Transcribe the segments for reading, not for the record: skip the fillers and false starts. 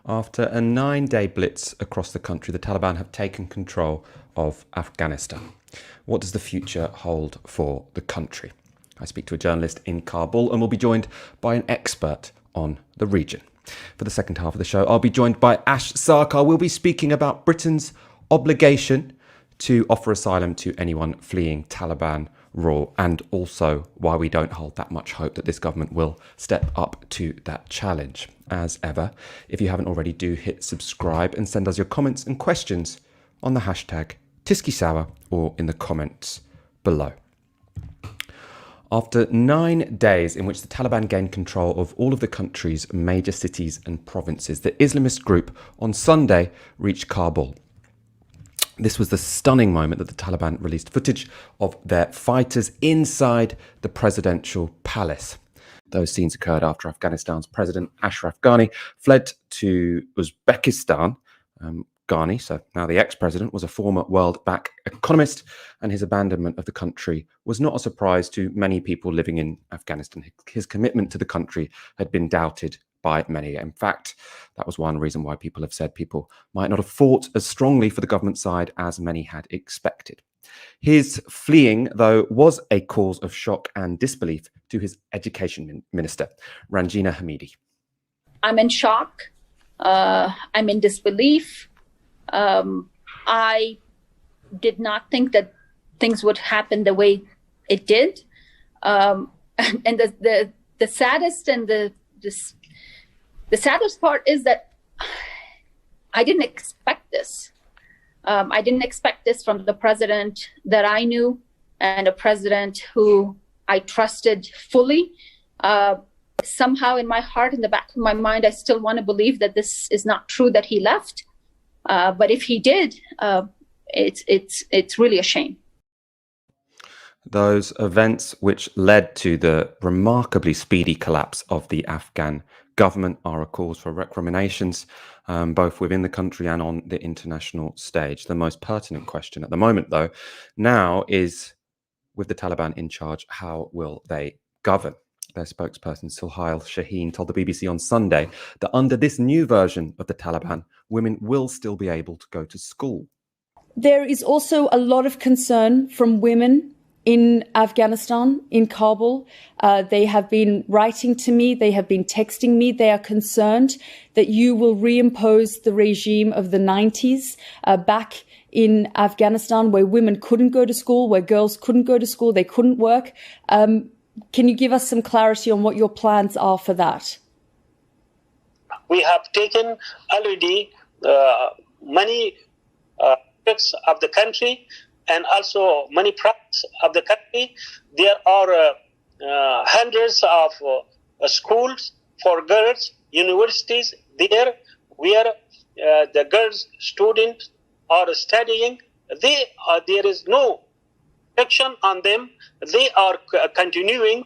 After a 9-day blitz across the country, the Taliban have taken control of Afghanistan. What does the future hold for the country? I speak to a journalist in Kabul and will be joined by an expert on the region. For the second half of the show, I'll be joined by Ash Sarkar. We'll be speaking about Britain's obligation to offer asylum to anyone fleeing Taliban rule, and also why we don't hold that much hope that this government will step up to that challenge. As ever, if you haven't already, do hit subscribe and send us your comments and questions on the hashtag TiskiSour or in the comments below. After 9 days in which the Taliban gained control of all of the country's major cities and provinces, the Islamist group on Sunday reached Kabul. This was the stunning moment that the Taliban released footage of their fighters inside the presidential palace. Those scenes occurred after Afghanistan's President Ashraf Ghani fled to Uzbekistan. Ghani, so now the ex-president, was a former World Bank economist, and his abandonment of the country was not a surprise to many people living in Afghanistan. His commitment to the country had been doubted by many. In fact, that was one reason why people have said people might not have fought as strongly for the government side as many had expected. His fleeing, though, was a cause of shock and disbelief to his education minister, Ranjina Hamidi. I'm in shock. I'm in disbelief. I did not think that things would happen the way it did. And the saddest and the saddest part is that I didn't expect this. I didn't expect this from the president that I knew, and a president who I trusted fully. Somehow in my heart, in the back of my mind, I still want to believe that this is not true, that he left. But if he did, it's really a shame. Those events which led to the remarkably speedy collapse of the Afghan government are a cause for recriminations, both within the country and on the international stage. The most pertinent question at the moment, though, now is, with the Taliban in charge, how will they govern? Their spokesperson, Suhail Shaheen, told the BBC on Sunday that under this new version of the Taliban, women will still be able to go to school. There is also a lot of concern from women in Afghanistan, in Kabul. They have been writing to me, they have been texting me. They are concerned that you will reimpose the regime of the 90s back in Afghanistan, where women couldn't go to school, where girls couldn't go to school, they couldn't work. Can you give us some clarity on what your plans are for that? We have taken already many aspects of the country and also many parts of the country. There are hundreds of schools for girls, universities there where the girls students are studying. There is no restriction on them. They are continuing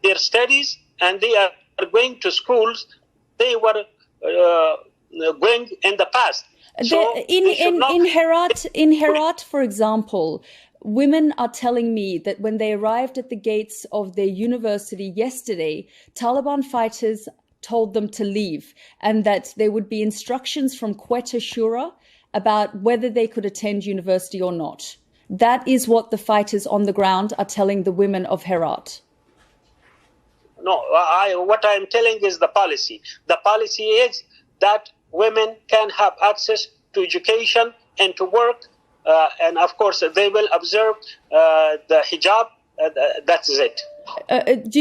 their studies and they are going to schools they were going in the past. So in Herat, for example, women are telling me that when they arrived at the gates of their university yesterday, Taliban fighters told them to leave, and that there would be instructions from Quetta Shura about whether they could attend university or not. That is what the fighters on the ground are telling the women of Herat. No, what I'm telling is the policy. The policy is that women can have access to education and to work. And of course, they will observe the hijab. That's it.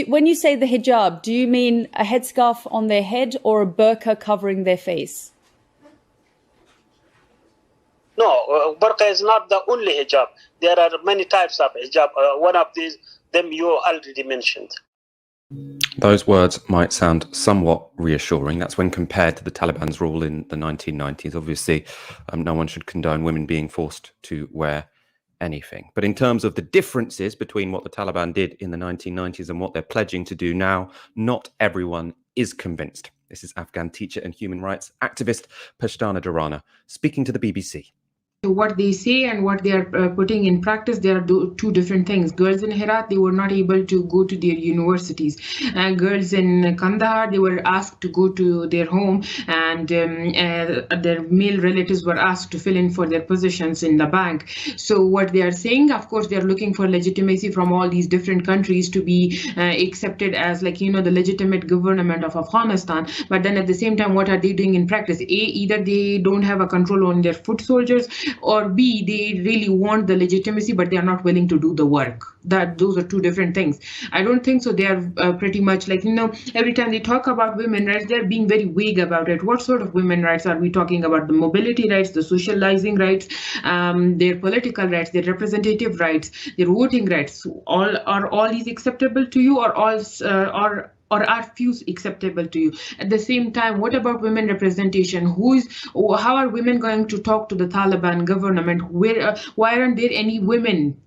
When you say the hijab, do you mean a headscarf on their head or a burqa covering their face? No, burqa is not the only hijab. There are many types of hijab. One of them you already mentioned. Those words might sound somewhat reassuring. That's when compared to the Taliban's rule in the 1990s. Obviously, no one should condone women being forced to wear anything. But in terms of the differences between what the Taliban did in the 1990s and what they're pledging to do now, not everyone is convinced. This is Afghan teacher and human rights activist Pashtana Durrana speaking to the BBC. So what they say and what they are putting in practice, they are two different things. Girls in Herat, they were not able to go to their universities. Girls in Kandahar, they were asked to go to their home, and their male relatives were asked to fill in for their positions in the bank. So what they are saying, of course, they are looking for legitimacy from all these different countries to be accepted as, like, the legitimate government of Afghanistan. But then at the same time, what are they doing in practice? Either they don't have a control on their foot soldiers, or B, they really want the legitimacy, but they are not willing to do the work. Those are two different things. I don't think so. They are pretty much like, every time they talk about women rights, they're being very vague about it. What sort of women rights are we talking about? The mobility rights, the socializing rights, their political rights, their representative rights, their voting rights. Are all these acceptable to you, or or are few acceptable to you? At the same time, what about women representation? How are women going to talk to the Taliban government? Why aren't there any women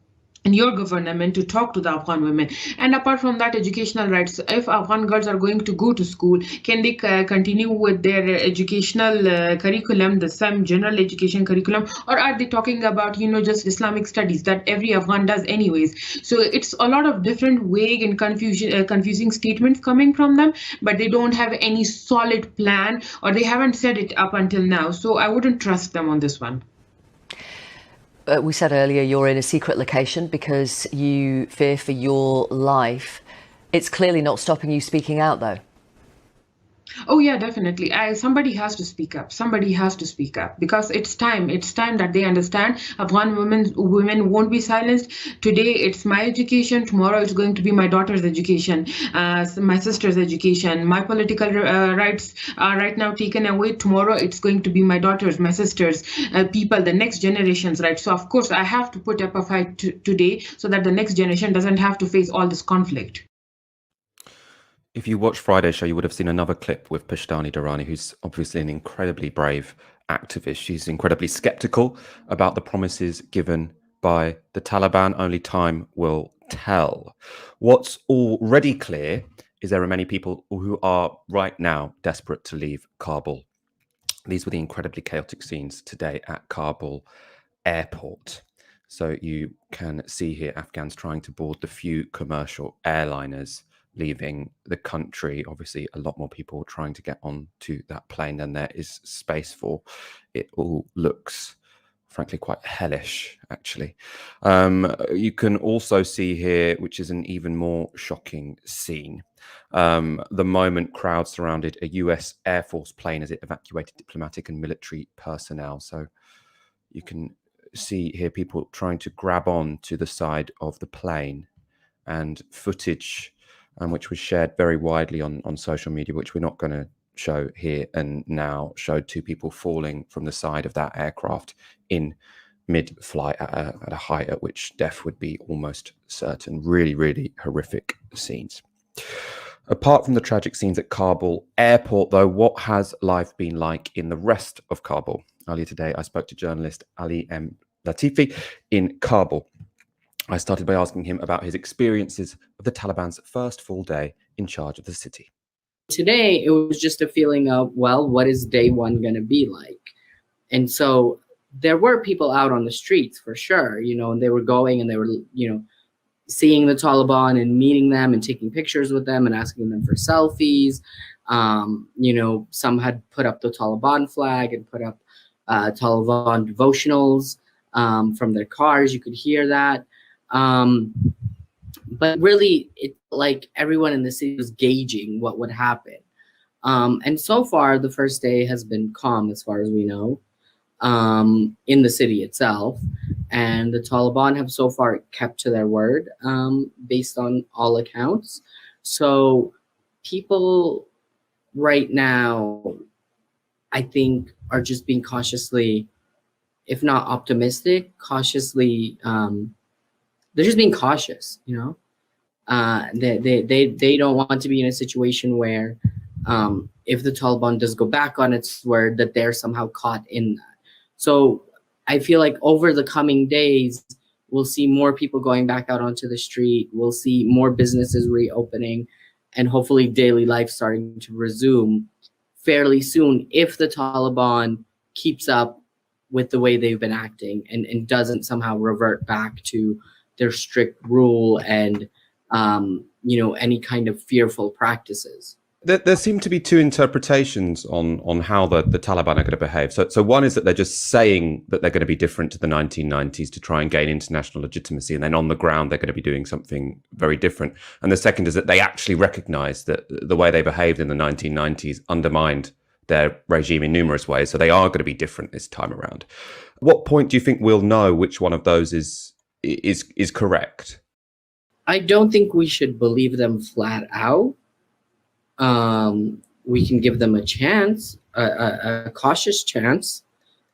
in your government to talk to the Afghan women? And apart from that, educational rights. If Afghan girls are going to go to school, can they continue with their educational curriculum, the same general education curriculum, or are they talking about just Islamic studies that every Afghan does anyways? So it's a lot of different vague and confusing statements coming from them, but they don't have any solid plan, or they haven't said it up until now. So I wouldn't trust them on this one. We said earlier you're in a secret location because you fear for your life. It's clearly not stopping you speaking out, though. Oh yeah, definitely. Somebody has to speak up. Somebody has to speak up, because it's time. It's time that they understand Afghan women won't be silenced. Today it's my education. Tomorrow it's going to be my daughter's education, my sister's education. My political rights are right now taken away. Tomorrow it's going to be my daughter's, my sister's, people, the next generation's rights. So of course I have to put up a fight today, so that the next generation doesn't have to face all this conflict. If you watched Friday's show, you would have seen another clip with Pashtani Durrani, who's obviously an incredibly brave activist. She's incredibly skeptical about the promises given by the Taliban. Only time will tell. What's already clear is there are many people who are right now desperate to leave Kabul. These were the incredibly chaotic scenes today at Kabul airport. So you can see here Afghans trying to board the few commercial airliners leaving the country. Obviously, a lot more people trying to get onto that plane than there is space for. It all looks, frankly, quite hellish, actually. You can also see here, which is an even more shocking scene, the moment crowds surrounded a US Air Force plane as it evacuated diplomatic and military personnel. So you can see here people trying to grab on to the side of the plane, and footage which was shared very widely on social media, which we're not going to show here and now, showed two people falling from the side of that aircraft in mid-flight at a height at which death would be almost certain. Really, really horrific scenes. Apart from the tragic scenes at Kabul airport, though, what has life been like in the rest of Kabul? Earlier today, I spoke to journalist Ali M. Latifi in Kabul. I started by asking him about his experiences of the Taliban's first full day in charge of the city. Today, it was just a feeling of, well, what is day one going to be like? And so there were people out on the streets for sure, and they were going and they were, seeing the Taliban and meeting them and taking pictures with them and asking them for selfies. Some had put up the Taliban flag and put up Taliban devotionals from their cars. You could hear that. But really, it like everyone in the city was gauging what would happen. And so far, the first day has been calm, as far as we know, in the city itself. And the Taliban have so far kept to their word, based on all accounts. So people right now, I think, are just being cautiously, if not optimistic, cautiously, they're just being cautious, They don't want to be in a situation where, if the Taliban does go back on its word, that they're somehow caught in that. So I feel like over the coming days, we'll see more people going back out onto the street. We'll see more businesses reopening, and hopefully daily life starting to resume fairly soon if the Taliban keeps up with the way they've been acting, and doesn't somehow revert back to their strict rule and any kind of fearful practices. There seem to be two interpretations on how the Taliban are going to behave. So one is that they're just saying that they're going to be different to the 1990s to try and gain international legitimacy, and then on the ground they're going to be doing something very different. And the second is that they actually recognise that the way they behaved in the 1990s undermined their regime in numerous ways, so they are going to be different this time around. What point do you think we'll know which one of those is correct? I don't think we should believe them flat out. We can give them a chance, a cautious chance,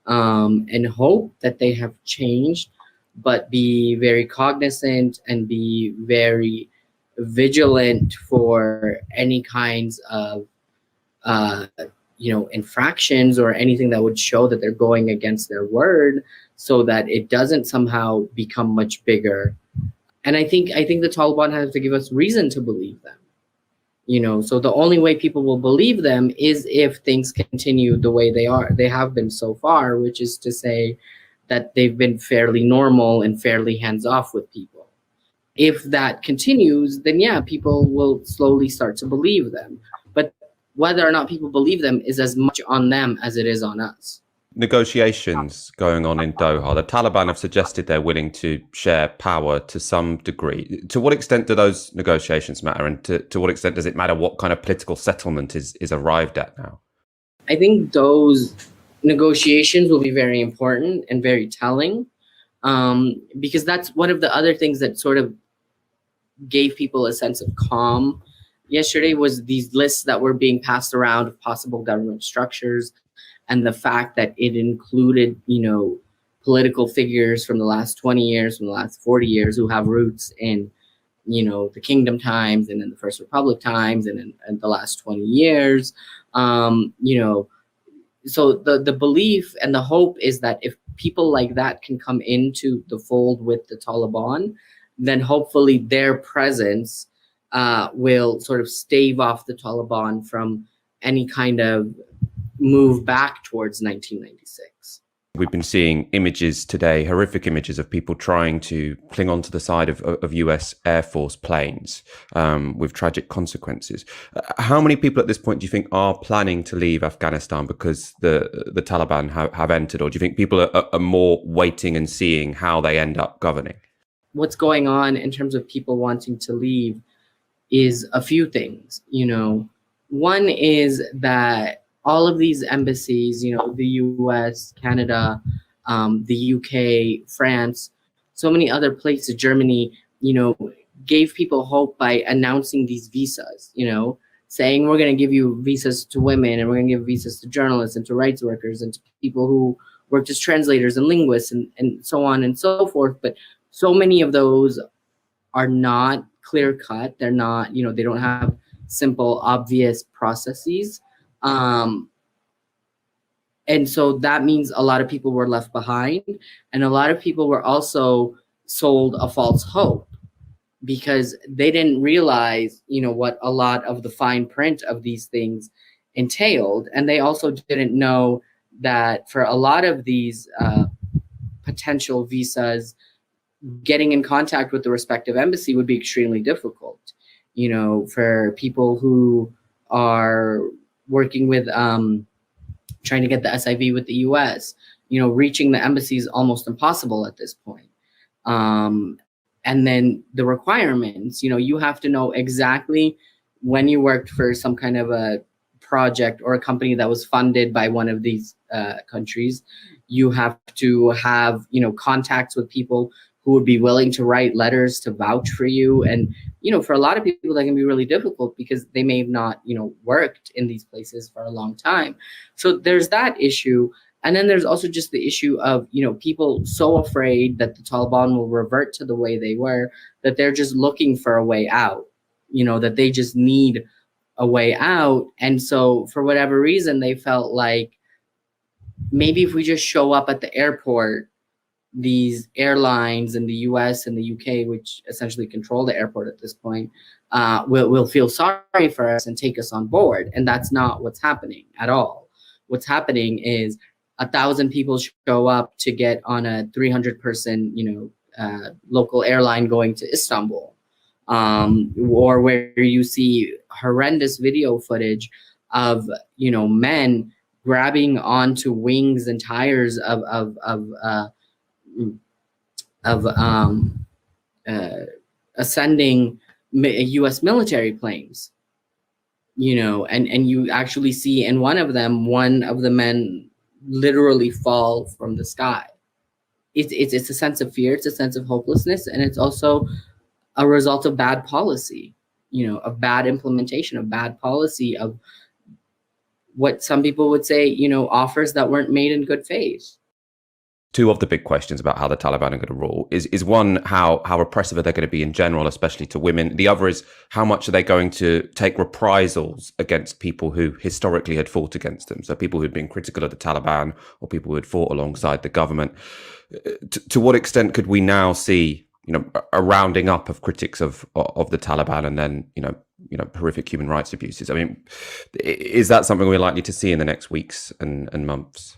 and hope that they have changed, but be very cognizant and be very vigilant for any kinds of infractions or anything that would show that they're going against their word, so that it doesn't somehow become much bigger. And I think the Taliban has to give us reason to believe them. So the only way people will believe them is if things continue the way they have been so far, which is to say that they've been fairly normal and fairly hands-off with people. If that continues, then yeah, people will slowly start to believe them. But whether or not people believe them is as much on them as it is on us. Negotiations going on in Doha. The Taliban have suggested they're willing to share power to some degree. To what extent do those negotiations matter, and to what extent does it matter what kind of political settlement is arrived at now? I think those negotiations will be very important and very telling, because that's one of the other things that sort of gave people a sense of calm yesterday, was these lists that were being passed around of possible government structures, and the fact that it included, political figures from the last 20 years, from the last 40 years, who have roots in, the Kingdom times and in the First Republic times and in the last 20 years. So the belief and the hope is that if people like that can come into the fold with the Taliban, then hopefully their presence will sort of stave off the Taliban from any kind of move back towards 1996. We've been seeing images today, horrific images of people trying to cling onto the side of US Air Force planes with tragic consequences. How many people at this point do you think are planning to leave Afghanistan because the Taliban have entered? Or do you think people are more waiting and seeing how they end up governing? What's going on in terms of people wanting to leave is a few things. One is that all of these embassies, the US, Canada, the UK, France, so many other places, Germany, gave people hope by announcing these visas, saying we're going to give you visas to women, and we're going to give visas to journalists and to rights workers and to people who worked as translators and linguists and so on and so forth. But so many of those are not clear cut. They're not, they don't have simple, obvious processes. And so that means a lot of people were left behind, and a lot of people were also sold a false hope because they didn't realize, what a lot of the fine print of these things entailed. And they also didn't know that for a lot of these potential visas, getting in contact with the respective embassy would be extremely difficult. For people who are working with trying to get the SIV with the US, reaching the embassy is almost impossible at this point. And then the requirements, you have to know exactly when you worked for some kind of a project or a company that was funded by one of these countries. You have to have, contacts with people who would be willing to write letters to vouch for you. And, for a lot of people, that can be really difficult because they may have not, worked in these places for a long time. So there's that issue. And then there's also just the issue of, people so afraid that the Taliban will revert to the way they were, that they're just looking for a way out, that they just need a way out. And so for whatever reason, they felt like maybe if we just show up at the airport, these airlines in the US and the UK, which essentially control the airport at this point, will feel sorry for us and take us on board. And that's not what's happening at all. What's happening is 1,000 people show up to get on a 300-person, local airline going to Istanbul, or where you see horrendous video footage of, men grabbing onto wings and tires of ascending U.S. military planes, and you actually see in one of the men literally fall from the sky. It's a sense of fear, it's a sense of hopelessness, and it's also a result of bad policy, of bad implementation, of bad policy, of what some people would say, offers that weren't made in good faith. Two of the big questions about how the Taliban are going to rule is one, how repressive are they going to be in general, especially to women? The other is, how much are they going to take reprisals against people who historically had fought against them? So people who'd been critical of the Taliban or people who had fought alongside the government. To what extent could we now see, a rounding up of critics of the Taliban and then, horrific human rights abuses? I mean, is that something we're likely to see in the next weeks and months?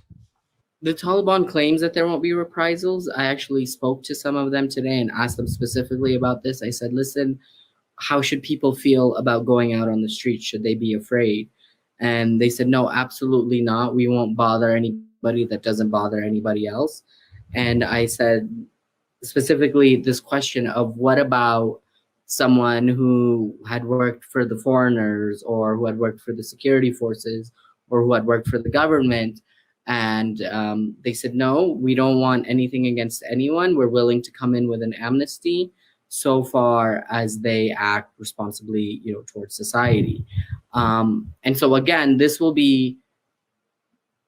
The Taliban claims that there won't be reprisals. I actually spoke to some of them today and asked them specifically about this. I said, listen, how should people feel about going out on the streets? Should they be afraid? And they said, no, absolutely not. We won't bother anybody that doesn't bother anybody else. And I said, specifically, this question of what about someone who had worked for the foreigners or who had worked for the security forces or who had worked for the government? And they said, no, we don't want anything against anyone. We're willing to come in with an amnesty so far as they act responsibly, towards society. And so, again, this will be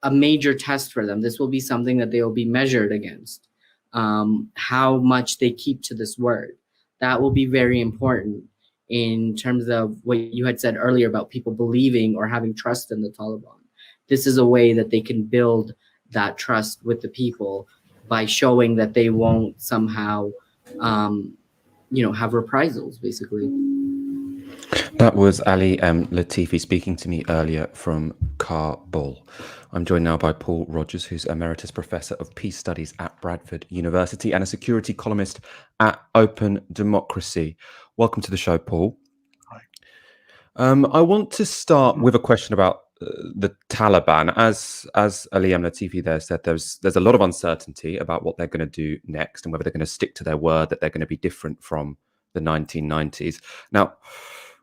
a major test for them. This will be something that they will be measured against, how much they keep to this word. That will be very important in terms of what you had said earlier about people believing or having trust in the Taliban. This is a way that they can build that trust with the people by showing that they won't somehow, have reprisals, basically. That was Ali Latifi speaking to me earlier from Kabul. I'm joined now by Paul Rogers, who's Emeritus Professor of Peace Studies at Bradford University and a security columnist at Open Democracy. Welcome to the show, Paul. Hi. I want to start with a question about the Taliban. As Ali Latifi there said, there's a lot of uncertainty about what they're going to do next and whether they're going to stick to their word that they're going to be different from the 1990s. Now,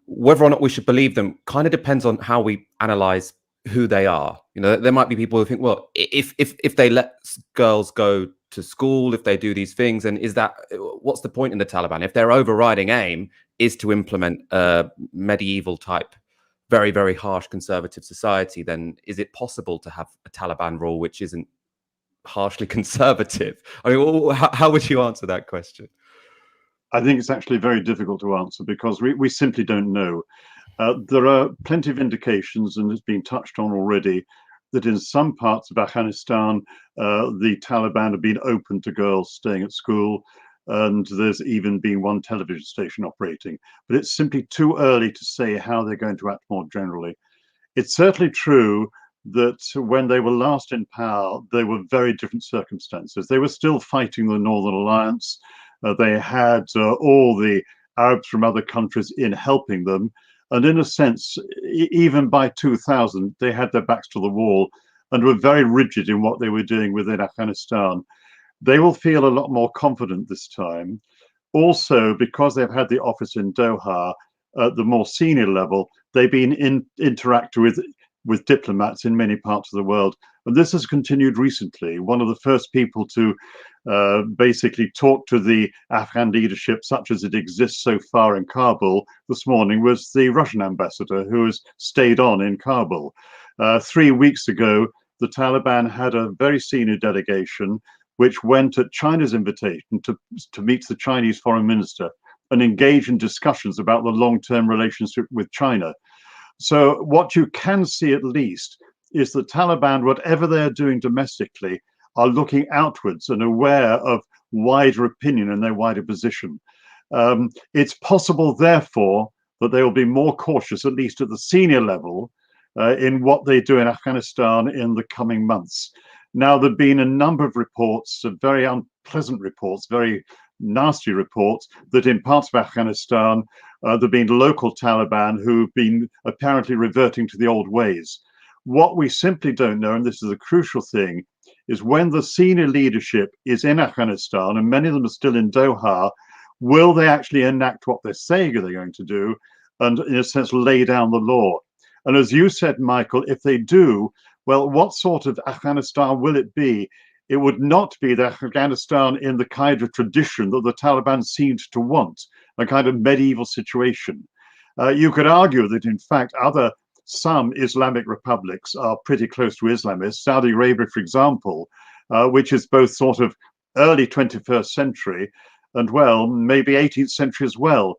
whether or not we should believe them kind of depends on how we analyze who they are. There might be people who think, well, if they let girls go to school, if they do these things, and what's the point in the Taliban? If their overriding aim is to implement a medieval type, very, very harsh conservative society, then is it possible to have a Taliban rule which isn't harshly conservative? I mean, how would you answer that question? I think it's actually very difficult to answer because we simply don't know. There are plenty of indications, and it's been touched on already, that in some parts of Afghanistan, the Taliban have been open to girls staying at school, and there's even been one television station operating. But it's simply too early to say how they're going to act more generally. It's certainly true that when they were last in power, they were very different circumstances. They were still fighting the Northern Alliance. They had all the Arabs from other countries in helping them. And in a sense, even by 2000, they had their backs to the wall and were very rigid in what they were doing within Afghanistan. They will feel a lot more confident this time. Also, because they've had the office in Doha at the more senior level, they've been interacting with diplomats in many parts of the world. And this has continued recently. One of the first people to basically talk to the Afghan leadership, such as it exists so far in Kabul this morning, was the Russian ambassador who has stayed on in Kabul. 3 weeks ago, the Taliban had a very senior delegation which went at China's invitation to meet the Chinese foreign minister and engage in discussions about the long-term relationship with China. So what you can see at least is the Taliban, whatever they're doing domestically, are looking outwards and aware of wider opinion and their wider position. It's possible, therefore, that they will be more cautious, at least at the senior level, in what they do in Afghanistan in the coming months. Now, there have been a number of reports, very unpleasant reports, very nasty reports, that in parts of Afghanistan, there have been local Taliban who've been apparently reverting to the old ways. What we simply don't know, and this is a crucial thing, is when the senior leadership is in Afghanistan, and many of them are still in Doha, will they actually enact what they're saying they're going to do, and in a sense lay down the law? And as you said, Michael, if they do, well, what sort of Afghanistan will it be? It would not be the Afghanistan in the kind of tradition that the Taliban seemed to want, a kind of medieval situation. You could argue that, in fact, some Islamic republics are pretty close to Islamists. Saudi Arabia, for example, which is both sort of early 21st century and, well, maybe 18th century as well.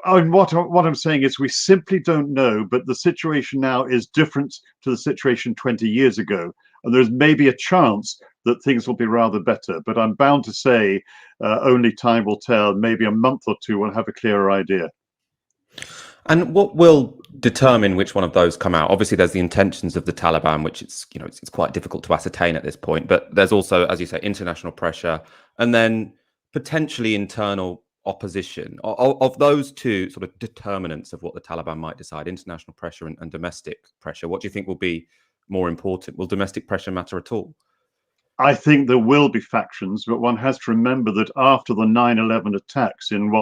And what I'm saying is we simply don't know, but the situation now is different to the situation 20 years ago. And there's maybe a chance that things will be rather better. But I'm bound to say only time will tell. Maybe a month or two we'll have a clearer idea. And what will determine which one of those come out? Obviously, there's the intentions of the Taliban, which it's quite difficult to ascertain at this point. But there's also, as you say, international pressure, and then potentially internal opposition. Of those two sort of determinants of what the Taliban might decide, international pressure and domestic pressure, what do you think will be more important? Will domestic pressure matter at all? I think there will be factions, but one has to remember that after the 9/11 attacks in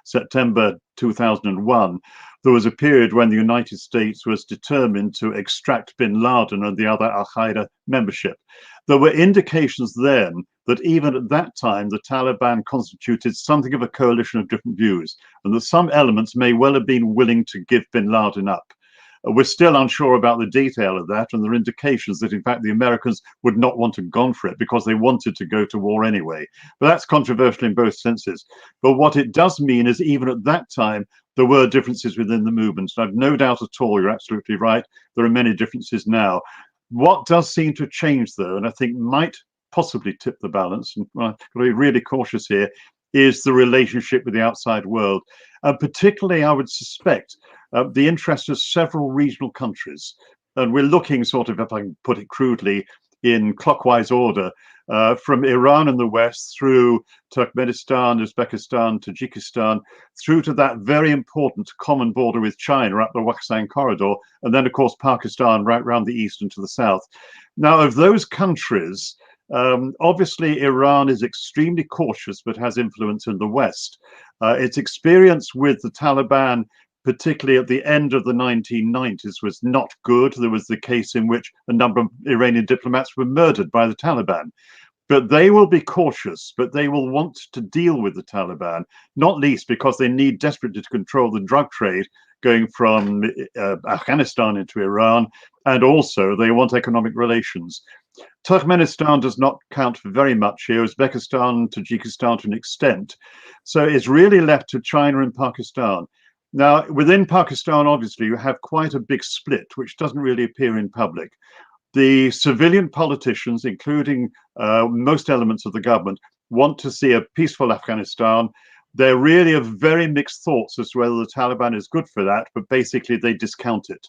September 2001, there was a period when the United States was determined to extract bin Laden and the other Al-Qaeda membership. There were indications then that even at that time, the Taliban constituted something of a coalition of different views, and that some elements may well have been willing to give bin Laden up. We're still unsure about the detail of that, and there are indications that, in fact, the Americans would not want to have gone for it because they wanted to go to war anyway. But that's controversial in both senses. But what it does mean is even at that time, there were differences within the movements. I've no doubt at all, you're absolutely right, there are many differences now. What does seem to change, though, and I think might possibly tip the balance, and I've got to be really cautious here, is the relationship with the outside world. Particularly, I would suspect, the interest of several regional countries. And we're looking sort of, if I can put it crudely, in clockwise order, from Iran in the west through Turkmenistan, Uzbekistan, Tajikistan, through to that very important common border with China up the Waksan corridor, and then, of course, Pakistan right round the east and to the south. Now, of those countries, obviously, Iran is extremely cautious, but has influence in the West. Its experience with the Taliban, particularly at the end of the 1990s, was not good. There was the case in which a number of Iranian diplomats were murdered by the Taliban. But they will be cautious, but they will want to deal with the Taliban, not least because they need desperately to control the drug trade going from Afghanistan into Iran, and also they want economic relations. Turkmenistan does not count for very much here, Uzbekistan, Tajikistan to an extent. So it's really left to China and Pakistan. Now, within Pakistan, obviously, you have quite a big split, which doesn't really appear in public. The civilian politicians, including most elements of the government, want to see a peaceful Afghanistan. They're really of very mixed thoughts as to whether the Taliban is good for that, but basically they discount it.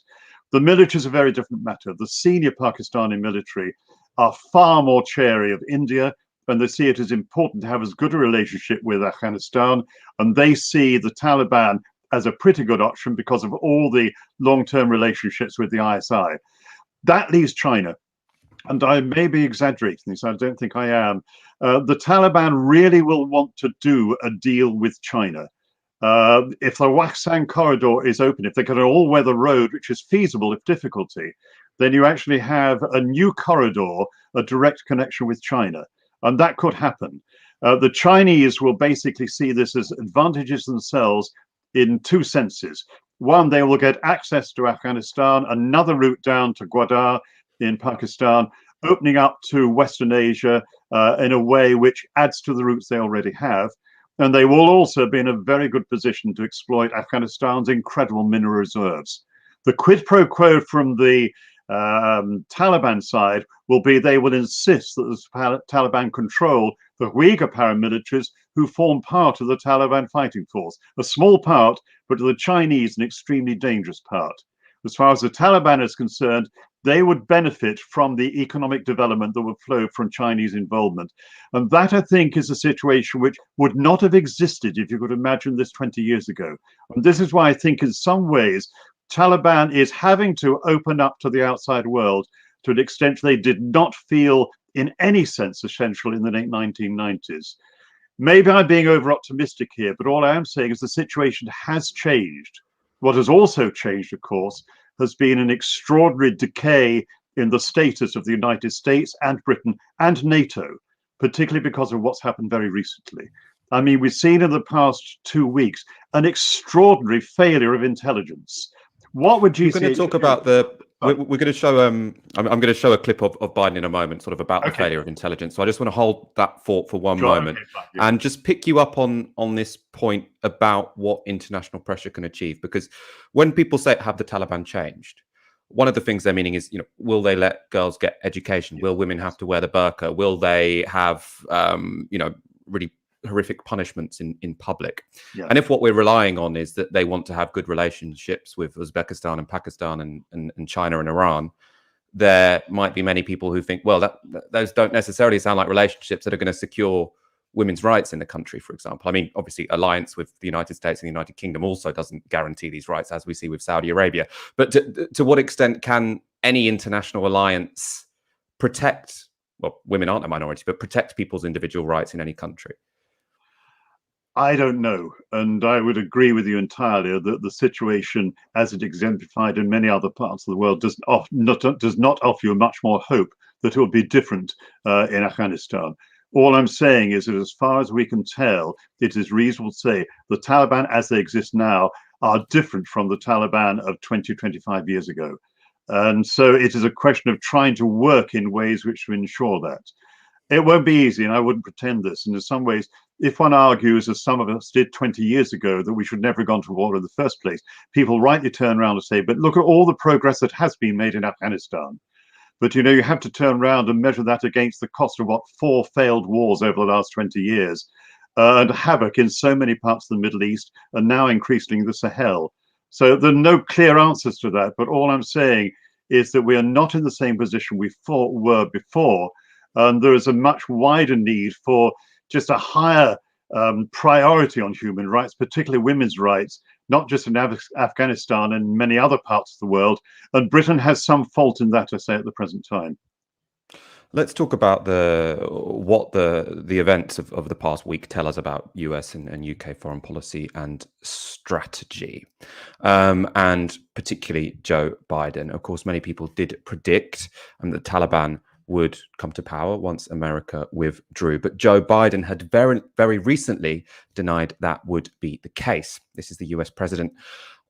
The military is a very different matter. The senior Pakistani military are far more chary of India, and they see it as important to have as good a relationship with Afghanistan, and they see the Taliban as a pretty good option because of all the long-term relationships with the ISI. That leaves China, and I may be exaggerating this, I don't think I am. The Taliban really will want to do a deal with China. If the Waksan corridor is open, if they get an all-weather road, which is feasible if difficulty, then you actually have a new corridor, a direct connection with China, and that could happen. The Chinese will basically see this as advantages themselves in two senses. One, they will get access to Afghanistan, another route down to Gwadar in Pakistan, opening up to Western Asia in a way which adds to the routes they already have. And they will also be in a very good position to exploit Afghanistan's incredible mineral reserves. The quid pro quo from the Taliban side will be they will insist that the Taliban control the Uyghur paramilitaries who form part of the Taliban fighting force. A small part, but to the Chinese, an extremely dangerous part. As far as the Taliban is concerned, they would benefit from the economic development that would flow from Chinese involvement. And that, I think, is a situation which would not have existed if you could imagine this 20 years ago. And this is why I think in some ways, Taliban is having to open up to the outside world to an extent they did not feel in any sense essential in the late 1990s. Maybe I'm being over optimistic here, but all I am saying is the situation has changed. What has also changed, of course, has been an extraordinary decay in the status of the United States and Britain and NATO, particularly because of what's happened very recently. I mean, we've seen in the past 2 weeks an extraordinary failure of intelligence. What would you say? We're going to talk about the. We're going to show. I'm going to show a clip of Biden in a moment, sort of about the failure of intelligence. So I just want to hold that thought for one moment, and just pick you up on this point about what international pressure can achieve. Because when people say have the Taliban changed, one of the things they're meaning is, will they let girls get education? Will women have to wear the burqa? Will they have, really horrific punishments in public? And if what we're relying on is that they want to have good relationships with Uzbekistan and Pakistan and China and Iran, there might be many people who think, well, those don't necessarily sound like relationships that are going to secure women's rights in the country, for example. I mean, obviously, alliance with the United States and the United Kingdom also doesn't guarantee these rights, as we see with Saudi Arabia. But to what extent can any international alliance protect, well, women aren't a minority, but protect people's individual rights in any country? I don't know. And I would agree with you entirely that the situation, as it exemplified in many other parts of the world, does not offer you much more hope that it will be different in Afghanistan. All I'm saying is that as far as we can tell, it is reasonable to say the Taliban as they exist now are different from the Taliban of 20, 25 years ago. And so it is a question of trying to work in ways which will ensure that. It won't be easy, and I wouldn't pretend this. And in some ways, if one argues, as some of us did 20 years ago, that we should never have gone to war in the first place, people rightly turn around and say, but look at all the progress that has been made in Afghanistan. But, you have to turn around and measure that against the cost of 4 failed wars over the last 20 years and havoc in so many parts of the Middle East and now increasingly the Sahel. So there are no clear answers to that. But all I'm saying is that we are not in the same position we were before. And there is a much wider need for just a higher priority on human rights, particularly women's rights, not just in Afghanistan and many other parts of the world. And Britain has some fault in that, I say, at the present time. Let's talk about what the events of the past week tell us about US and UK foreign policy and strategy, and particularly Joe Biden. Of course, many people did predict the Taliban would come to power once America withdrew. But Joe Biden had very, very recently denied that would be the case. This is the US president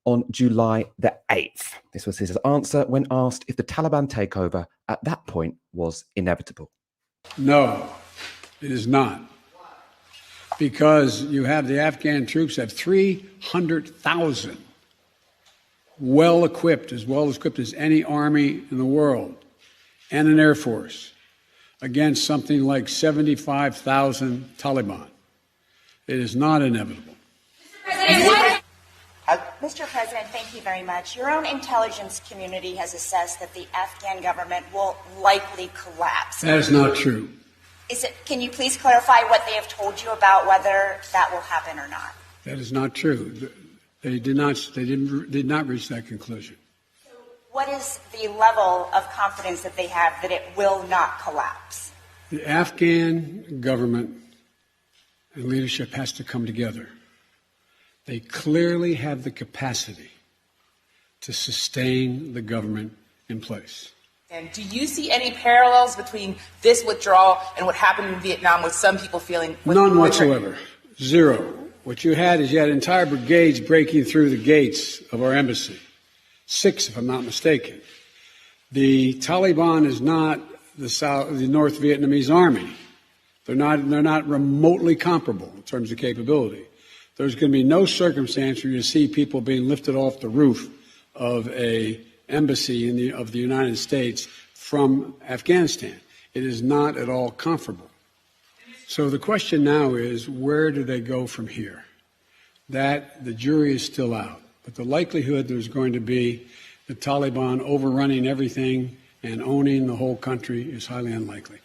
on July the 8th. This was his answer when asked if the Taliban takeover at that point was inevitable. No, it is not. Because you have the Afghan troops have 300,000 well-equipped as any army in the world, and an Air Force against something like 75,000 Taliban. It is not inevitable. Mr. President, thank you very much. Your own intelligence community has assessed that the Afghan government will likely collapse. That is not true. Can you please clarify what they have told you about whether that will happen or not? That is not true. They did not reach that conclusion. What is the level of confidence that they have that it will not collapse? The Afghan government and leadership has to come together. They clearly have the capacity to sustain the government in place. And do you see any parallels between this withdrawal and what happened in Vietnam, with some people feeling... None whatsoever. Zero. What you had entire brigades breaking through the gates of our embassy. 6, if I'm not mistaken. The Taliban is not the North Vietnamese army. They're not remotely comparable in terms of capability. There's going to be no circumstance where you see people being lifted off the roof of a embassy of the United States from Afghanistan. It is not at all comparable. So the question now is, where do they go from here? That the jury is still out. But the likelihood there's going to be the Taliban overrunning everything and owning the whole country is highly unlikely.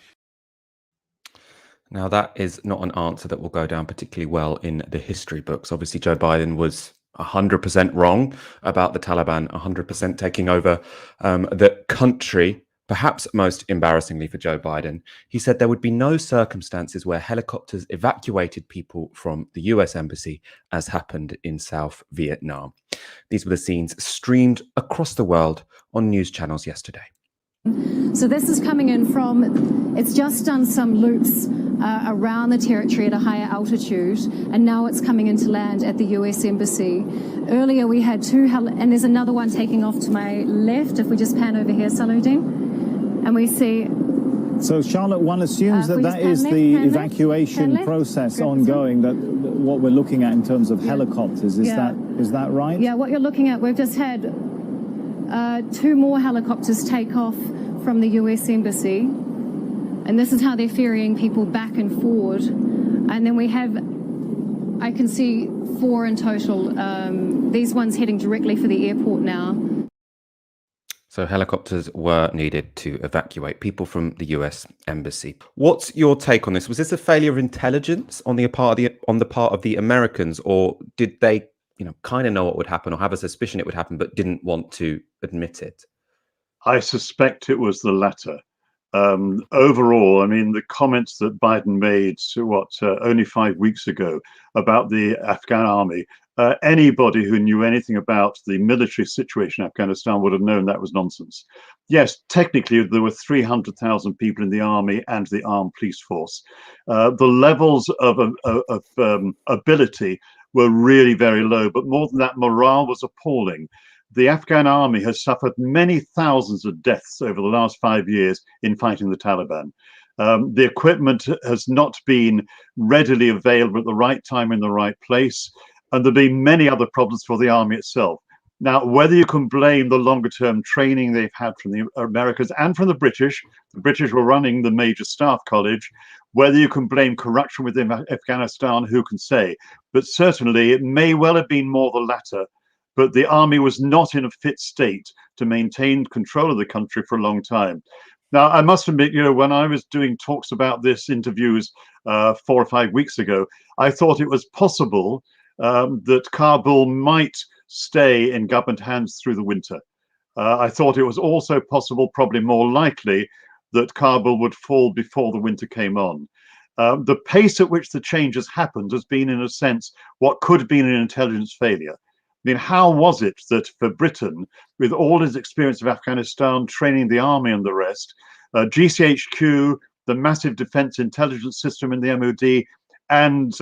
Now, that is not an answer that will go down particularly well in the history books. Obviously, Joe Biden was 100% wrong about the Taliban 100% taking over the country. Perhaps most embarrassingly for Joe Biden, he said there would be no circumstances where helicopters evacuated people from the US embassy, as happened in South Vietnam. These were the scenes streamed across the world on news channels yesterday. So this is coming in from, it's just done some loops around the territory at a higher altitude, and now it's coming into land at the US Embassy. Earlier we had and there's another one taking off to my left, if we just pan over here, Saludin, and we see... So Charlotte, one assumes that is the evacuation process ongoing, that what we're looking at in terms of helicopters, is that right? Yeah, what you're looking at, we've just had 2 more helicopters take off from the US Embassy, and this is how they're ferrying people back and forward. And then we have, I can see 4 in total. These ones heading directly for the airport now. So helicopters were needed to evacuate people from the US embassy. What's your take on this? Was this a failure of intelligence on the part of the Americans, or did they, kind of know what would happen or have a suspicion it would happen, but didn't want to admit it? I suspect it was the latter. Overall, I mean, the comments that Biden made only 5 weeks ago about the Afghan army, anybody who knew anything about the military situation in Afghanistan would have known that was nonsense. Yes, technically there were 300,000 people in the army and the armed police force. The levels of ability were really very low, but more than that, morale was appalling. The Afghan army has suffered many thousands of deaths over the last 5 years in fighting the Taliban. The equipment has not been readily available at the right time in the right place, and there have been many other problems for the army itself. Now, whether you can blame the longer-term training they've had from the Americans and from the British were running the major staff college, whether you can blame corruption within Afghanistan, who can say? But certainly it may well have been more the latter. But the army was not in a fit state to maintain control of the country for a long time. Now, I must admit, when I was doing talks about this, interviews 4 or 5 weeks ago, I thought it was possible that Kabul might stay in government hands through the winter. I thought it was also possible, probably more likely, that Kabul would fall before the winter came on. The pace at which the change has happened has been, in a sense, what could have been an intelligence failure. I mean, how was it that for Britain, with all his experience of Afghanistan, training the army and the rest, GCHQ, the massive defense intelligence system in the MOD, and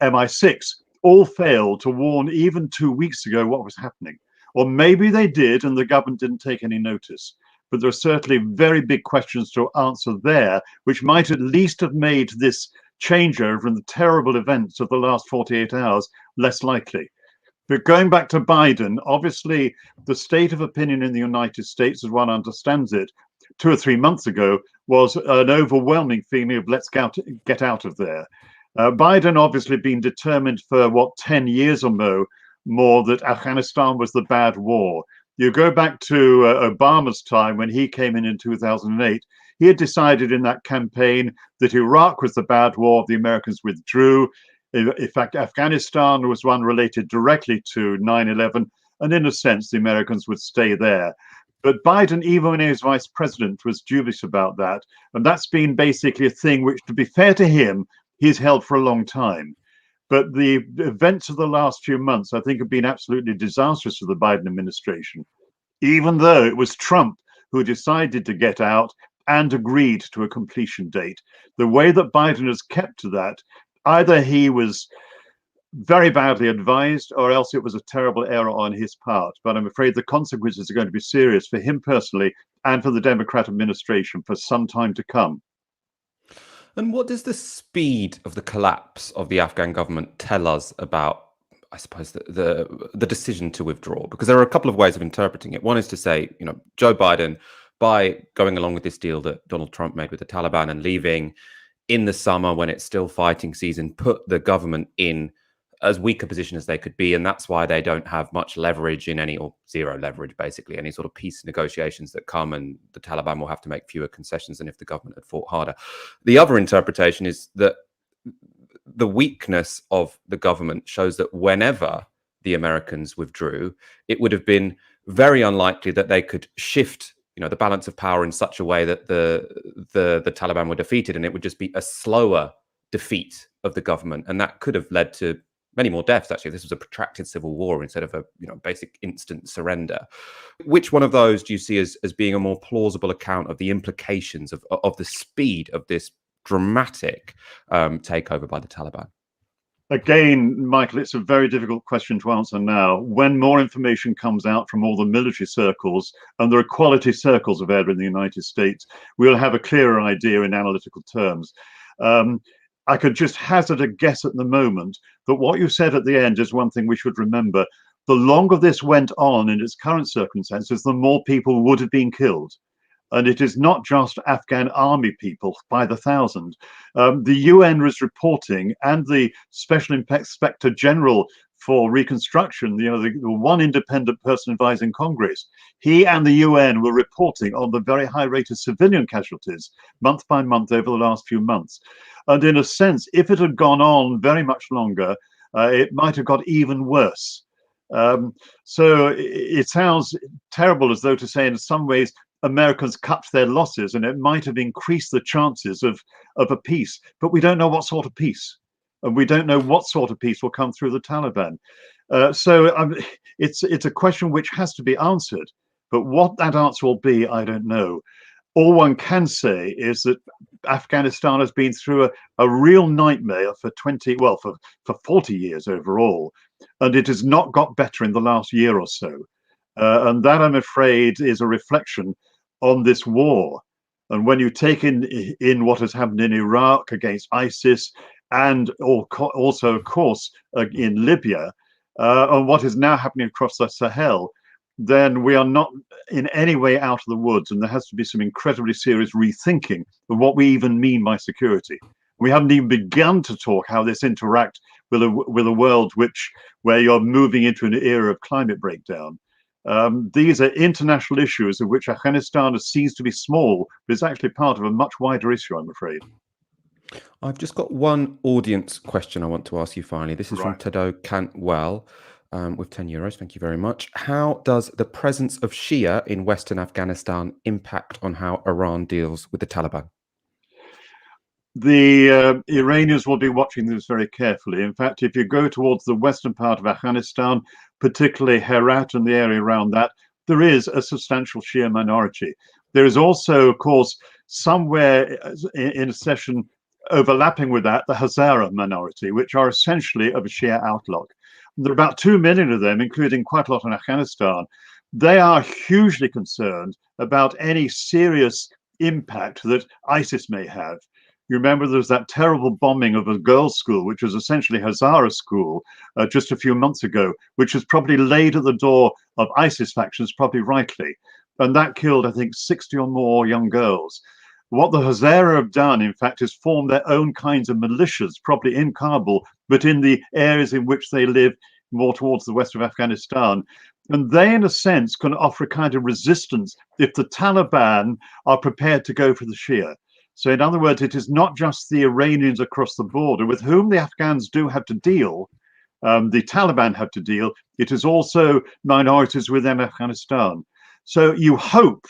MI6 all failed to warn even 2 weeks ago what was happening? Or maybe they did and the government didn't take any notice. But there are certainly very big questions to answer there, which might at least have made this changeover and the terrible events of the last 48 hours less likely. But going back to Biden, obviously the state of opinion in the United States, as one understands it, 2 or 3 months ago, was an overwhelming feeling of let's get out of there. Biden obviously been determined for 10 years or more that Afghanistan was the bad war. You go back to Obama's time when he came in 2008, he had decided in that campaign that Iraq was the bad war, the Americans withdrew. In fact, Afghanistan was one related directly to 9/11, and in a sense, the Americans would stay there. But Biden, even when he was vice president, was dubious about that. And that's been basically a thing which, to be fair to him, he's held for a long time. But the events of the last few months, I think, have been absolutely disastrous for the Biden administration, even though it was Trump who decided to get out and agreed to a completion date. The way that Biden has kept to that, either he was very badly advised or else it was a terrible error on his part. But I'm afraid the consequences are going to be serious for him personally and for the Democrat administration for some time to come. And what does the speed of the collapse of the Afghan government tell us about, I suppose, the decision to withdraw? Because there are a couple of ways of interpreting it. One is to say, Joe Biden, by going along with this deal that Donald Trump made with the Taliban and leaving in the summer when it's still fighting season, put the government in as weak a position as they could be, and that's why they don't have much leverage in any, or zero leverage basically, any sort of peace negotiations that come, and the Taliban will have to make fewer concessions than if the government had fought harder. The other interpretation is that the weakness of the government shows that whenever the Americans withdrew, it would have been very unlikely that they could shift, the balance of power in such a way that the Taliban were defeated, and it would just be a slower defeat of the government, and that could have led to many more deaths. Actually, this was a protracted civil war instead of a basic instant surrender. Which one of those do you see as being a more plausible account of the implications of the speed of this dramatic takeover by the Taliban? Again, Michael, it's a very difficult question to answer now. When more information comes out from all the military circles, and there are quality circles available in the United States, we'll have a clearer idea in analytical terms. I could just hazard a guess at the moment that what you said at the end is one thing we should remember. The longer this went on in its current circumstances, the more people would have been killed. And it is not just Afghan army people by the thousand. The UN was reporting, and the Special Inspector General for Reconstruction, the one independent person advising Congress, he and the UN were reporting on the very high rate of civilian casualties month by month over the last few months. And in a sense, if it had gone on very much longer, it might have got even worse. So it sounds terrible, as though to say in some ways Americans cut their losses, and it might have increased the chances of a peace. But we don't know what sort of peace, and we don't know what sort of peace will come through the Taliban. It's a question which has to be answered. But what that answer will be, I don't know. All one can say is that Afghanistan has been through a real nightmare for 40 years overall, and it has not got better in the last year or so. And that, I'm afraid, is a reflection on this war. And when you take in what has happened in Iraq against ISIS, and also, of course, in Libya, and what is now happening across the Sahel, then we are not in any way out of the woods, and there has to be some incredibly serious rethinking of what we even mean by security. We haven't even begun to talk how this interacts with a world where you're moving into an era of climate breakdown. These are international issues of which Afghanistan seems to be small, but it's actually part of a much wider issue, I'm afraid. I've just got one audience question I want to ask you finally. This is from Tado Cantwell with €10. Thank you very much. How does the presence of Shia in Western Afghanistan impact on how Iran deals with the Taliban? The Iranians will be watching this very carefully. In fact, if you go towards the western part of Afghanistan, particularly Herat and the area around that, there is a substantial Shia minority. There is also, of course, somewhere in a session overlapping with that, the Hazara minority, which are essentially of a Shia outlook. There are about 2 million of them, including quite a lot in Afghanistan. They are hugely concerned about any serious impact that ISIS may have. You remember there was that terrible bombing of a girls' school, which was essentially Hazara school, just a few months ago, which was probably laid at the door of ISIS factions, probably rightly. And that killed, I think, 60 or more young girls. What the Hazara have done, in fact, is form their own kinds of militias, probably in Kabul, but in the areas in which they live more towards the west of Afghanistan. And they, in a sense, can offer a kind of resistance if the Taliban are prepared to go for the Shia. So in other words, it is not just the Iranians across the border with whom the Afghans do have to deal, the Taliban have to deal. It is also minorities within Afghanistan. So you hope,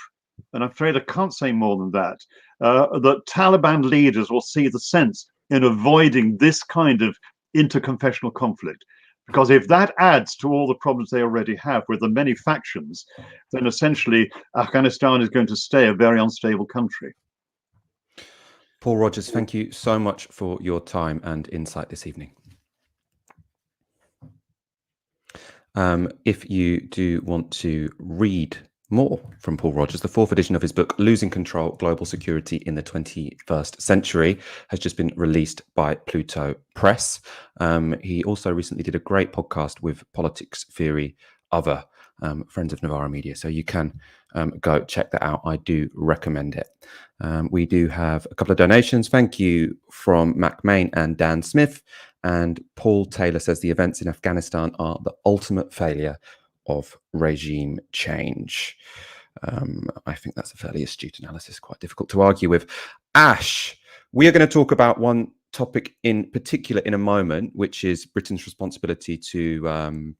and I'm afraid I can't say more than that, that Taliban leaders will see the sense in avoiding this kind of interconfessional conflict. Because if that adds to all the problems they already have with the many factions, then essentially Afghanistan is going to stay a very unstable country. Paul Rogers, thank you so much for your time and insight this evening. If you do want to read more from Paul Rogers, the fourth edition of his book, Losing Control, Global Security in the 21st Century, has just been released by Pluto Press. He also recently did a great podcast with Politics Theory, other friends of Novara Media. So you can go check that out. I do recommend it. We do have a couple of donations. Thank you from Mac Main and Dan Smith. And Paul Taylor says the events in Afghanistan are the ultimate failure of regime change. I think that's a fairly astute analysis, quite difficult to argue with. Ash, we are going to talk about one topic in particular in a moment, which is Britain's responsibility to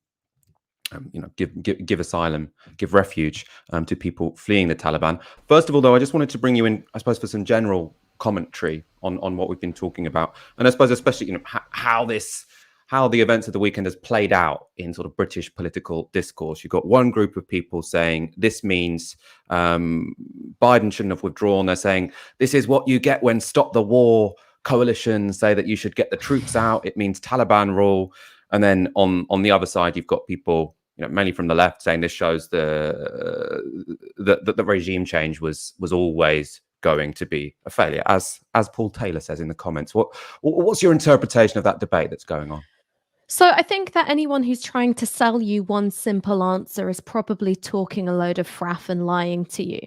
give asylum, give refuge to people fleeing the Taliban. First of all, though, I just wanted to bring you in, I suppose, for some general commentary on what we've been talking about, and I suppose especially how the events of the weekend has played out in sort of British political discourse. You've got one group of people saying this means Biden shouldn't have withdrawn. They're saying this is what you get when Stop the War coalitions say that you should get the troops out. It means Taliban rule. And then on the other side, you've got people, mainly from the left, saying this shows the regime change was always going to be a failure, as Paul Taylor says in the comments. What's your interpretation of that debate that's going on? So I think that anyone who's trying to sell you one simple answer is probably talking a load of fraff and lying to you.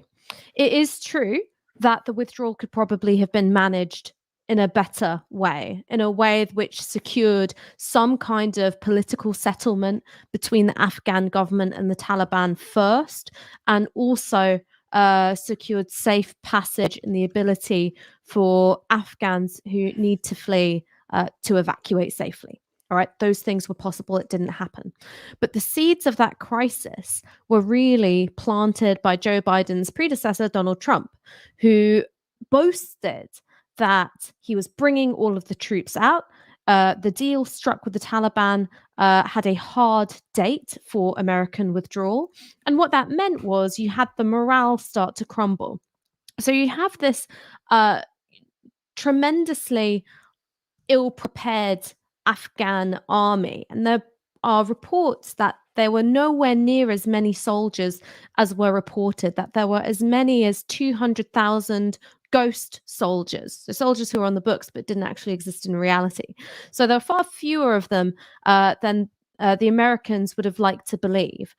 It is true that the withdrawal could probably have been managed in a better way, in a way which secured some kind of political settlement between the Afghan government and the Taliban first, and also secured safe passage and the ability for Afghans who need to flee to evacuate safely. All right, those things were possible. It didn't happen. But the seeds of that crisis were really planted by Joe Biden's predecessor, Donald Trump, who boasted that he was bringing all of the troops out. The deal struck with the Taliban had a hard date for American withdrawal. And what that meant was you had the morale start to crumble. So you have this tremendously ill-prepared Afghan army. And there are reports that there were nowhere near as many soldiers as were reported, that there were as many as 200,000 ghost soldiers, so soldiers who were on the books but didn't actually exist in reality. So there are far fewer of them than the Americans would have liked to believe.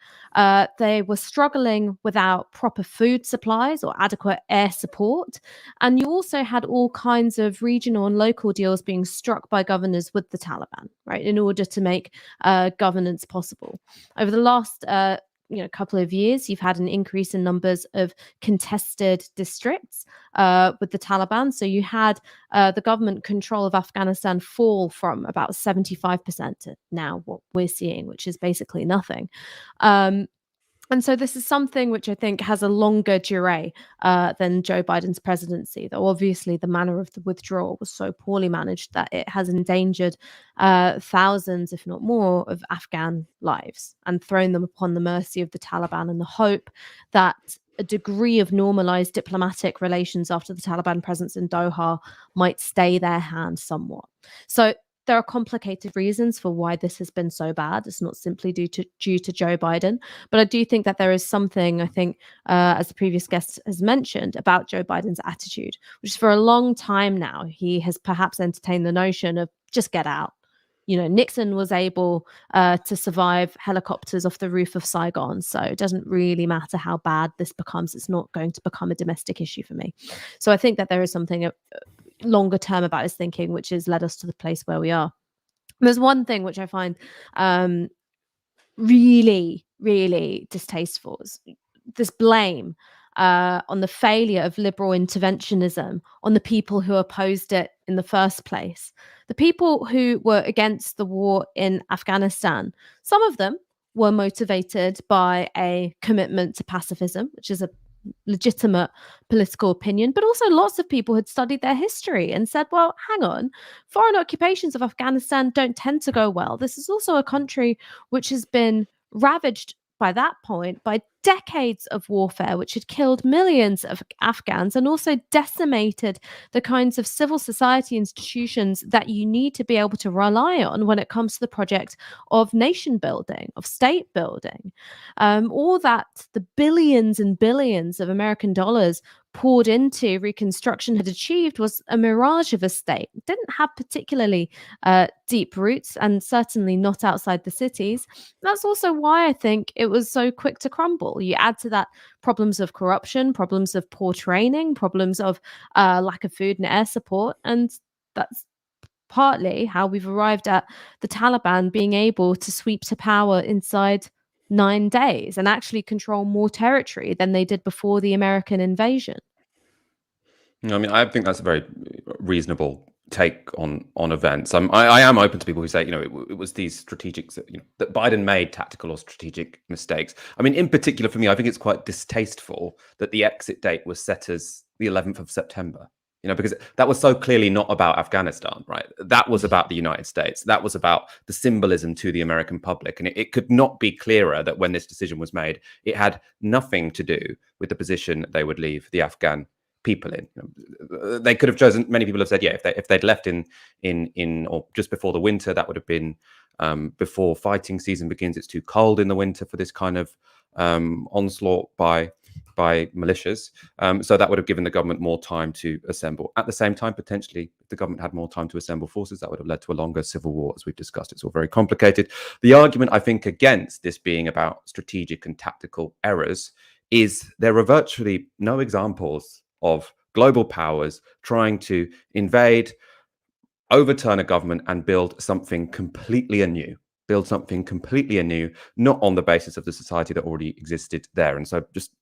They were struggling without proper food supplies or adequate air support. And you also had all kinds of regional and local deals being struck by governors with the Taliban, right, in order to make governance possible. Over the last couple of years, you've had an increase in numbers of contested districts with the Taliban. So you had the government control of Afghanistan fall from about 75% to now what we're seeing, which is basically nothing. And so this is something which I think has a longer durée than Joe Biden's presidency, though obviously the manner of the withdrawal was so poorly managed that it has endangered thousands, if not more, of Afghan lives and thrown them upon the mercy of the Taliban in the hope that a degree of normalized diplomatic relations after the Taliban presence in Doha might stay their hand somewhat. So there are complicated reasons for why this has been so bad. It's not simply due to Joe Biden, but I do think that there is something, I think, as the previous guest has mentioned, about Joe Biden's attitude, which is for a long time now, he has perhaps entertained the notion of just get out. Nixon was able to survive helicopters off the roof of Saigon, so it doesn't really matter how bad this becomes. It's not going to become a domestic issue for me. So I think that there is something longer term about his thinking, which has led us to the place where we are. There's one thing which I find really, really distasteful, is this blame on the failure of liberal interventionism on the people who opposed it in the first place. The people who were against the war in Afghanistan, some of them were motivated by a commitment to pacifism, which is a legitimate political opinion, but also lots of people had studied their history and said, well, hang on, foreign occupations of Afghanistan don't tend to go well. This is also a country which has been ravaged by that point by decades of warfare, which had killed millions of Afghans and also decimated the kinds of civil society institutions that you need to be able to rely on when it comes to the project of nation building, of state building. All that the billions and billions of American dollars poured into reconstruction had achieved was a mirage of a state. It didn't have particularly deep roots, and certainly not outside the cities. That's also why I think it was so quick to crumble. You add to that problems of corruption, problems of poor training, problems of lack of food and air support, and that's partly how we've arrived at the Taliban being able to sweep to power inside 9 days and actually control more territory than they did before the American invasion. I mean, I think that's a very reasonable take on events. I am open to people who say, it was these strategic, that Biden made tactical or strategic mistakes. I mean, in particular for me, I think it's quite distasteful that the exit date was set as the 11th of September. Because that was so clearly not about Afghanistan, right? That was about the United States. That was about the symbolism to the American public. And it could not be clearer that when this decision was made, it had nothing to do with the position they would leave the Afghan people in. They could have chosen, many people have said, if they'd left in or just before the winter, that would have been before fighting season begins. It's too cold in the winter for this kind of onslaught by militias. So that would have given the government more time to assemble. At the same time, potentially, if the government had more time to assemble forces, that would have led to a longer civil war, as we've discussed. It's all very complicated. The argument, I think, against this being about strategic and tactical errors is there are virtually no examples of global powers trying to invade, overturn a government and build something completely anew. Not on the basis of the society that already existed there. And so just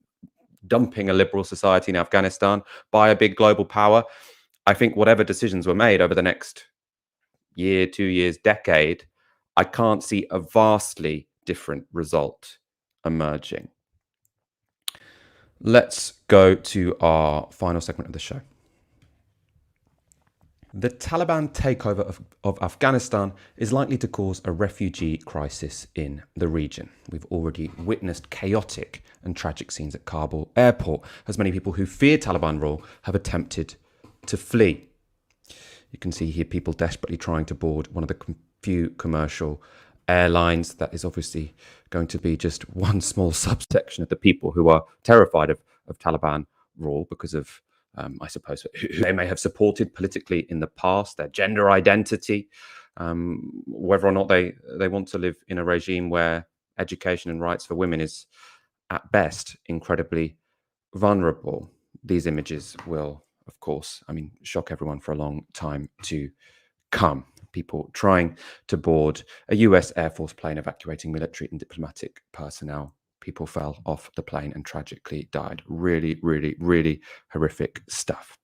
dumping a liberal society in Afghanistan by a big global power, I think whatever decisions were made over the next year, 2 years, decade, I can't see a vastly different result emerging. Let's go to our final segment of the show. The Taliban takeover of Afghanistan is likely to cause a refugee crisis in the region. We've already witnessed chaotic and tragic scenes at Kabul airport as many people who fear Taliban rule have attempted to flee. You can see here people desperately trying to board one of the few commercial airlines. That is obviously going to be just one small subsection of the people who are terrified of Taliban rule because of I suppose, who they may have supported politically in the past, their gender identity, whether or not they want to live in a regime where education and rights for women is, at best, incredibly vulnerable. These images will, of course, shock everyone for a long time to come. People trying to board a US Air Force plane evacuating military and diplomatic personnel. People fell off the plane and tragically died. Really, really, really horrific stuff.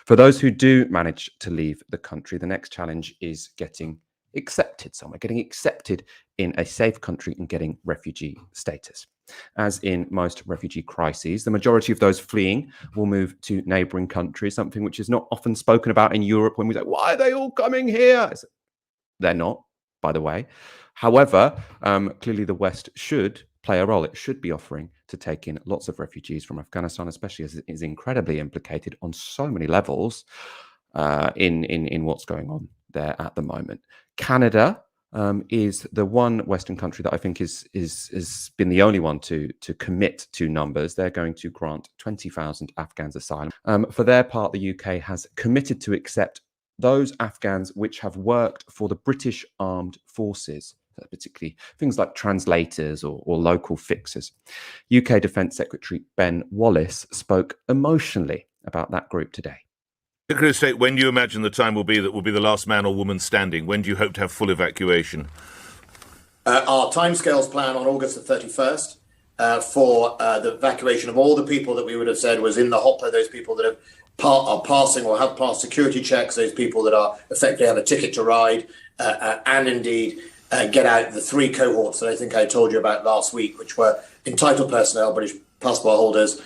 For those who do manage to leave the country, the next challenge is getting accepted somewhere, getting accepted in a safe country and getting refugee status. As in most refugee crises, the majority of those fleeing will move to neighbouring countries, something which is not often spoken about in Europe when we say, why are they all coming here? They're not, by the way. However, clearly the West should play a role. It should be offering to take in lots of refugees from Afghanistan, especially as it is incredibly implicated on so many levels in what's going on there at the moment. Canada is the one Western country that I think is been the only one to commit to numbers. They're going to grant 20,000 Afghans asylum. For their part, the UK has committed to accept those Afghans which have worked for the British Armed Forces, particularly things like translators or local fixers. UK Defence Secretary Ben Wallace spoke emotionally about that group today. Secretary of State, when do you imagine the time will be that will be the last man or woman standing? When do you hope to have full evacuation? Our timescales plan on August the 31st for the evacuation of all the people that we would have said was in the hopper, those people that are passing or have passed security checks, those people that are effectively have a ticket to ride, and indeed get out the 3 cohorts that I think I told you about last week, which were entitled personnel, British passport holders,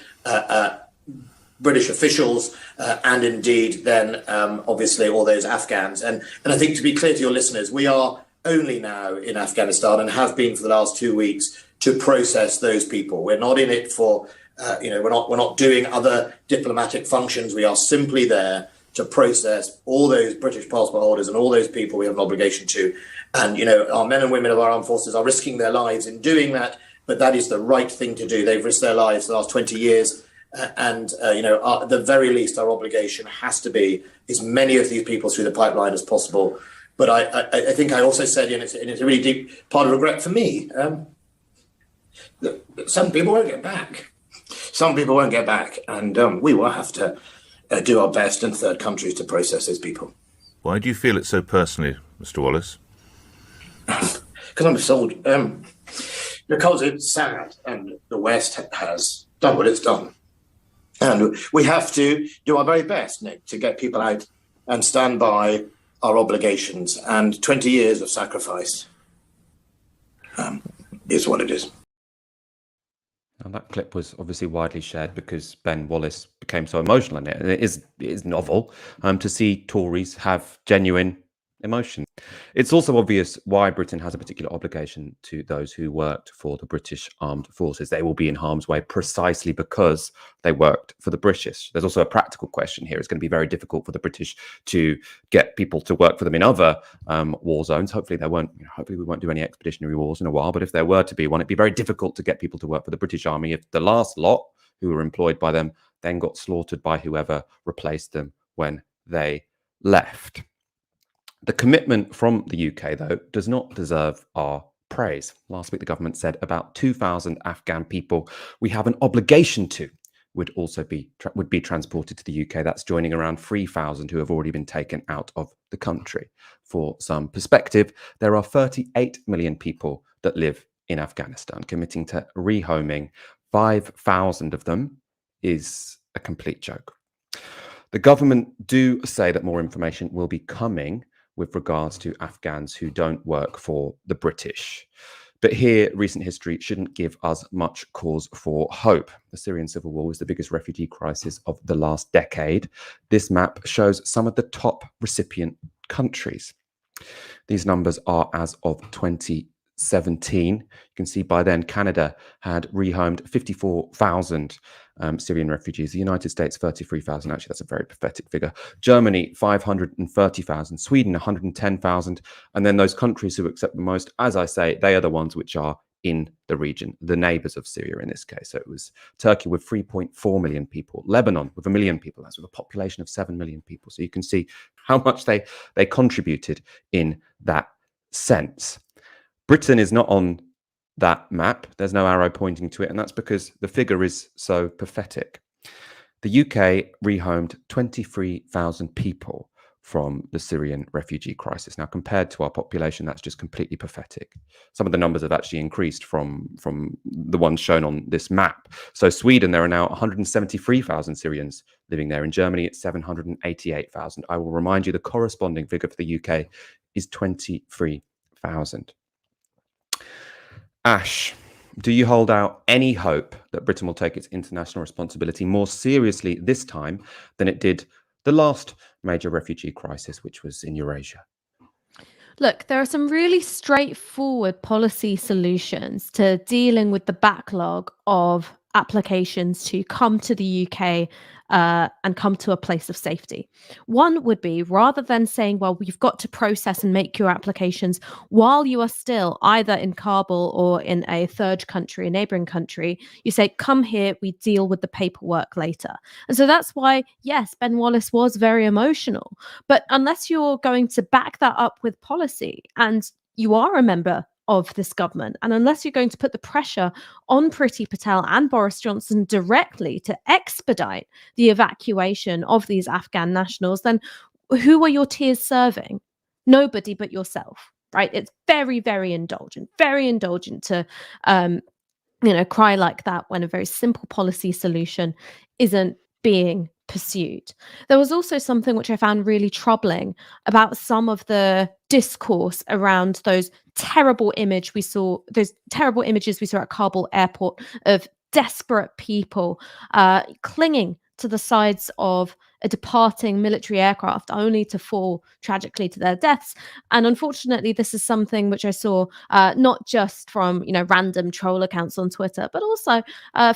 British officials, and indeed then obviously all those Afghans. And I think to be clear to your listeners, we are only now in Afghanistan and have been for the last 2 weeks to process those people. We're not in it for, we're not doing other diplomatic functions. We are simply there to process all those British passport holders and all those people we have an obligation to. And, our men and women of our armed forces are risking their lives in doing that, but that is the right thing to do. They've risked their lives the last 20 years. At the very least, our obligation has to be as many of these people through the pipeline as possible. But I think I also said, and it's a really deep part of regret for me, that some people won't get back. Some people won't get back. And we will have to do our best in third countries to process those people. Why do you feel it so personally, Mr. Wallace? Because I'm a soldier. Because it's sad, and the West has done what it's done. And we have to do our very best, Nick, to get people out and stand by our obligations. And 20 years of sacrifice is what it is. And that clip was obviously widely shared because Ben Wallace became so emotional in it. And it is novel to see Tories have genuine emotion. It's also obvious why Britain has a particular obligation to those who worked for the British Armed Forces. They will be in harm's way precisely because they worked for the British. There's also a practical question here. It's going to be very difficult for the British to get people to work for them in other war zones. Hopefully we won't do any expeditionary wars in a while, but if there were to be one, it'd be very difficult to get people to work for the British Army if the last lot who were employed by them then got slaughtered by whoever replaced them when they left. The commitment from the UK, though, does not deserve our praise. Last week, the government said about 2,000 Afghan people we have an obligation to would be transported to the UK. That's joining around 3,000 who have already been taken out of the country. For some perspective, there are 38 million people that live in Afghanistan. Committing to rehoming 5,000 of them is a complete joke. The government do say that more information will be coming with regards to Afghans who don't work for the British. But here, recent history shouldn't give us much cause for hope. The Syrian civil war was the biggest refugee crisis of the last decade. This map shows some of the top recipient countries. These numbers are as of 2017. You can see by then Canada had rehomed 54,000 Syrian refugees. The United States, 33,000. Actually, that's a very pathetic figure. Germany, 530,000. Sweden, 110,000. And then those countries who accept the most, as I say, they are the ones which are in the region, the neighbors of Syria in this case. So it was Turkey with 3.4 million people, Lebanon with 1 million people. That's with a population of 7 million people. So you can see how much they contributed in that sense. Britain is not on that map. There's no arrow pointing to it, and that's because the figure is so pathetic. The UK rehomed 23,000 people from the Syrian refugee crisis. Now, compared to our population, that's just completely pathetic. Some of the numbers have actually increased from the ones shown on this map. So Sweden, there are now 173,000 Syrians living there. In Germany, it's 788,000. I will remind you the corresponding figure for the UK is 23,000. Ash, do you hold out any hope that Britain will take its international responsibility more seriously this time than it did the last major refugee crisis, which was in Eurasia? Look, there are some really straightforward policy solutions to dealing with the backlog of applications to come to the UK and come to a place of safety. One would be, rather than saying, well, you've got to process and make your applications while you are still either in Kabul or in a third country, a neighboring country, you say, come here, we deal with the paperwork later. And so that's why, yes, Ben Wallace was very emotional. But unless you're going to back that up with policy, and you are a member of this government, and unless you're going to put the pressure on Priti Patel and Boris Johnson directly to expedite the evacuation of these Afghan nationals, then who are your tears serving? Nobody but yourself, right? It's very, very indulgent to cry like that when a very simple policy solution isn't being pursued. There was also something which I found really troubling about some of the discourse around those terrible images we saw at Kabul airport of desperate people clinging to the sides of a departing military aircraft only to fall tragically to their deaths. And unfortunately, this is something which I saw not just from random troll accounts on Twitter, but also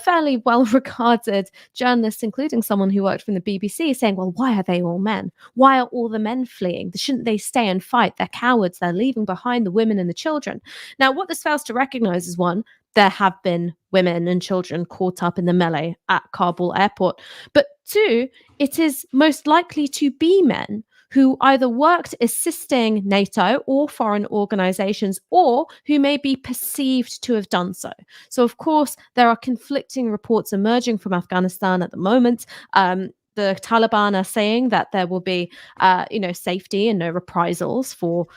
fairly well-regarded journalists, including someone who worked from the BBC, saying, well, why are they all men? Why are all the men fleeing? Shouldn't they stay and fight? They're cowards. They're leaving behind the women and the children. Now, what this fails to recognize is, one, there have been women and children caught up in the melee at Kabul airport. But two, it is most likely to be men who either worked assisting NATO or foreign organizations, or who may be perceived to have done so. So, of course, there are conflicting reports emerging from Afghanistan at the moment. the Taliban are saying that there will be, safety and no reprisals for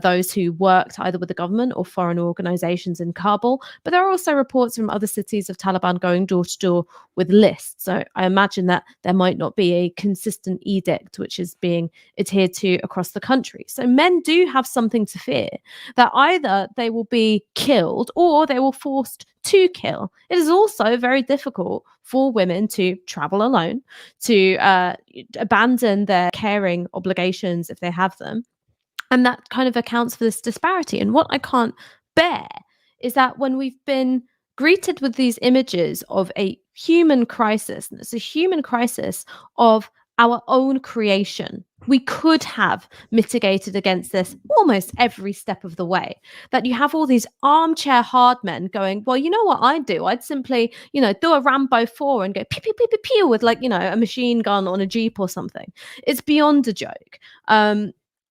those who worked either with the government or foreign organizations in Kabul. But there are also reports from other cities of Taliban going door to door with lists. So I imagine that there might not be a consistent edict which is being adhered to across the country. So men do have something to fear, that either they will be killed or they will forced to kill. It is also very difficult for women to travel alone, to abandon their caring obligations if they have them. And that kind of accounts for this disparity. And what I can't bear is that when we've been greeted with these images of a human crisis, and it's a human crisis of our own creation, we could have mitigated against this almost every step of the way. That you have all these armchair hard men going, well, you know what I'd do? I'd simply, do a Rambo 4 and go pew, pew, pew, pew, pew with a machine gun on a Jeep or something. It's beyond a joke.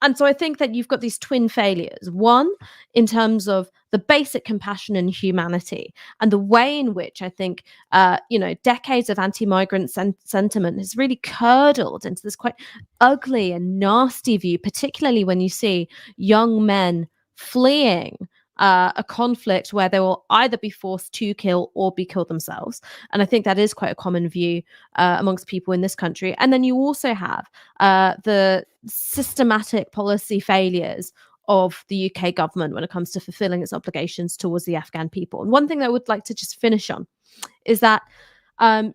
And so I think that you've got these twin failures. One, in terms of the basic compassion and humanity, and the way in which I think, decades of anti-migrant sentiment has really curdled into this quite ugly and nasty view, particularly when you see young men fleeing a conflict where they will either be forced to kill or be killed themselves. And I think that is quite a common view amongst people in this country. And then you also have the systematic policy failures of the UK government when it comes to fulfilling its obligations towards the Afghan people. And one thing that I would like to just finish on is that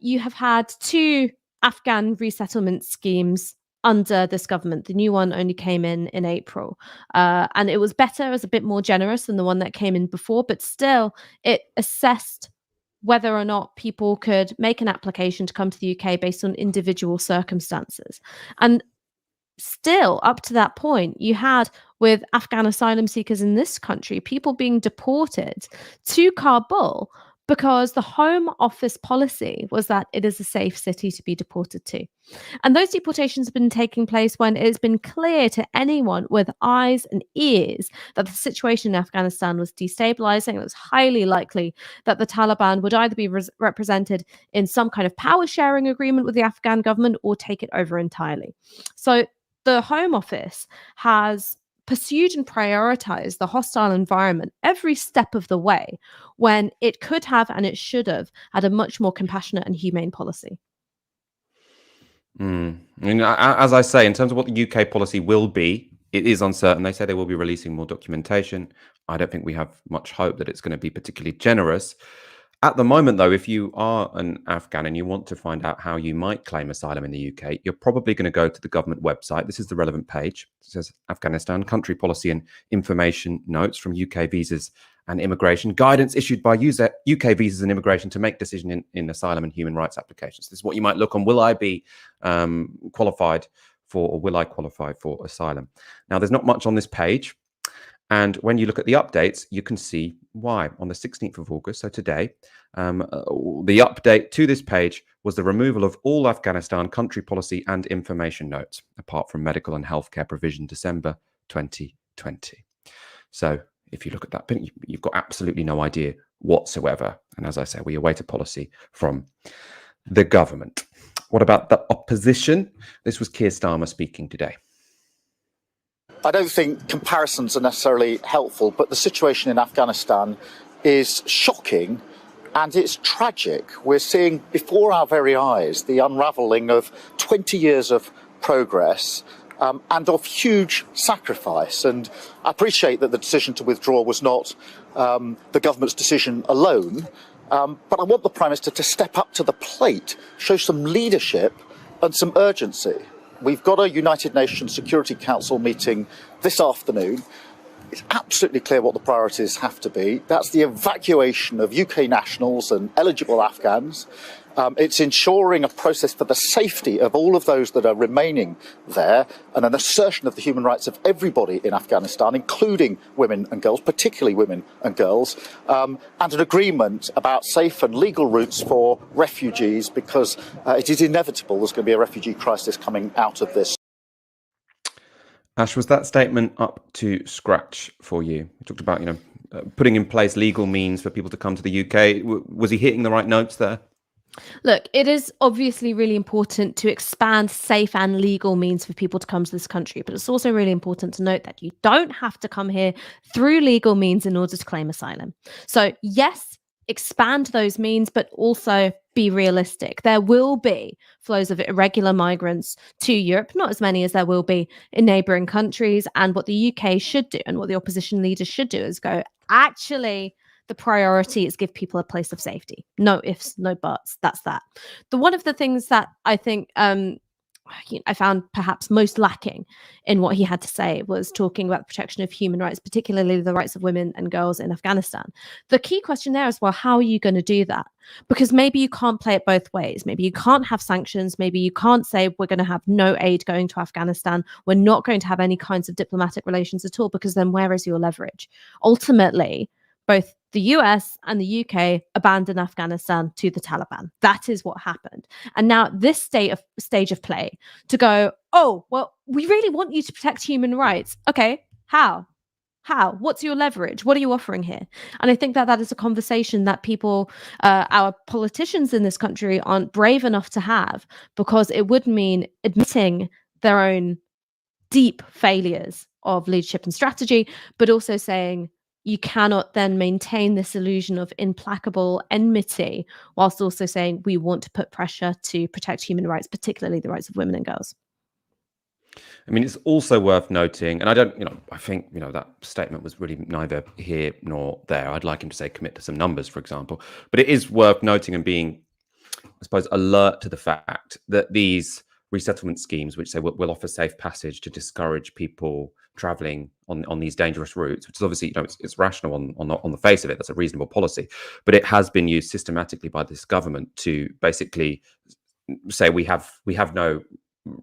you have had 2 Afghan resettlement schemes under this government. The new one only came in April, and it was better, it was a bit more generous than the one that came in before, but still it assessed whether or not people could make an application to come to the UK based on individual circumstances. And still, up to that point, you had, with Afghan asylum seekers in this country, people being deported to Kabul because the Home Office policy was that it is a safe city to be deported to. And those deportations have been taking place when it has been clear to anyone with eyes and ears that the situation in Afghanistan was destabilizing. It was highly likely that the Taliban would either be represented in some kind of power sharing agreement with the Afghan government or take it over entirely. So the Home Office has pursued and prioritized the hostile environment every step of the way, when it could have and it should have had a much more compassionate and humane policy. As I say, in terms of what the UK policy will be, it is uncertain. They say they will be releasing more documentation. I don't think we have much hope that it's going to be particularly generous. At the moment, though, if you are an Afghan and you want to find out how you might claim asylum in the UK, you're probably going to go to the government website. This is the relevant page. It says Afghanistan Country Policy and Information Notes from UK Visas and Immigration. Guidance issued by UK Visas and Immigration to make decision in asylum and human rights applications. This is what you might look on. Will I be qualified for, or will I qualify for asylum? Now, there's not much on this page. And when you look at the updates, you can see why. On the 16th of August, so today, the update to this page was the removal of all Afghanistan country policy and information notes, apart from medical and healthcare provision, December 2020. So if you look at that, you've got absolutely no idea whatsoever. And as I say, we await a policy from the government. What about the opposition? This was Keir Starmer speaking today. I don't think comparisons are necessarily helpful, but the situation in Afghanistan is shocking and it's tragic. We're seeing before our very eyes the unravelling of 20 years of progress and of huge sacrifice. And I appreciate that the decision to withdraw was not the government's decision alone, but I want the Prime Minister to step up to the plate, show some leadership and some urgency. We've got a United Nations Security Council meeting this afternoon. It's absolutely clear what the priorities have to be. That's the evacuation of UK nationals and eligible Afghans. It's ensuring a process for the safety of all of those that are remaining there, and an assertion of the human rights of everybody in Afghanistan, including women and girls, particularly women and girls, and an agreement about safe and legal routes for refugees, because it is inevitable there's going to be a refugee crisis coming out of this. Ash, was that statement up to scratch for you? You talked about, putting in place legal means for people to come to the UK. Was he hitting the right notes there? Look, it is obviously really important to expand safe and legal means for people to come to this country, but it's also really important to note that you don't have to come here through legal means in order to claim asylum. So, yes, expand those means, but also be realistic. There will be flows of irregular migrants to Europe, not as many as there will be in neighbouring countries. And what the UK should do and what the opposition leaders should do is go, actually, the priority is give people a place of safety. No ifs, no buts. That's that. One of the things that I think I found perhaps most lacking in what he had to say was talking about the protection of human rights, particularly the rights of women and girls in Afghanistan. The key question there is, well, how are you going to do that? Because maybe you can't play it both ways. Maybe you can't have sanctions. Maybe you can't say we're going to have no aid going to Afghanistan. We're not going to have any kinds of diplomatic relations at all, because then where is your leverage? Ultimately, both the US and the UK abandoned Afghanistan to the Taliban. That is what happened. And now this stage of play to go, oh, well, we really want you to protect human rights. Okay, how? How? What's your leverage? What are you offering here? And I think that that is a conversation that people, our politicians in this country aren't brave enough to have, because it would mean admitting their own deep failures of leadership and strategy, but also saying, you cannot then maintain this illusion of implacable enmity whilst also saying we want to put pressure to protect human rights, particularly the rights of women and girls. I mean, it's also worth noting, and I think, that statement was really neither here nor there. I'd like him to say commit to some numbers, for example. But it is worth noting and being, I suppose, alert to the fact that these resettlement schemes, which say will offer safe passage to discourage people traveling on these dangerous routes, which is obviously, it's rational on the face of it. That's a reasonable policy. But it has been used systematically by this government to basically say we have no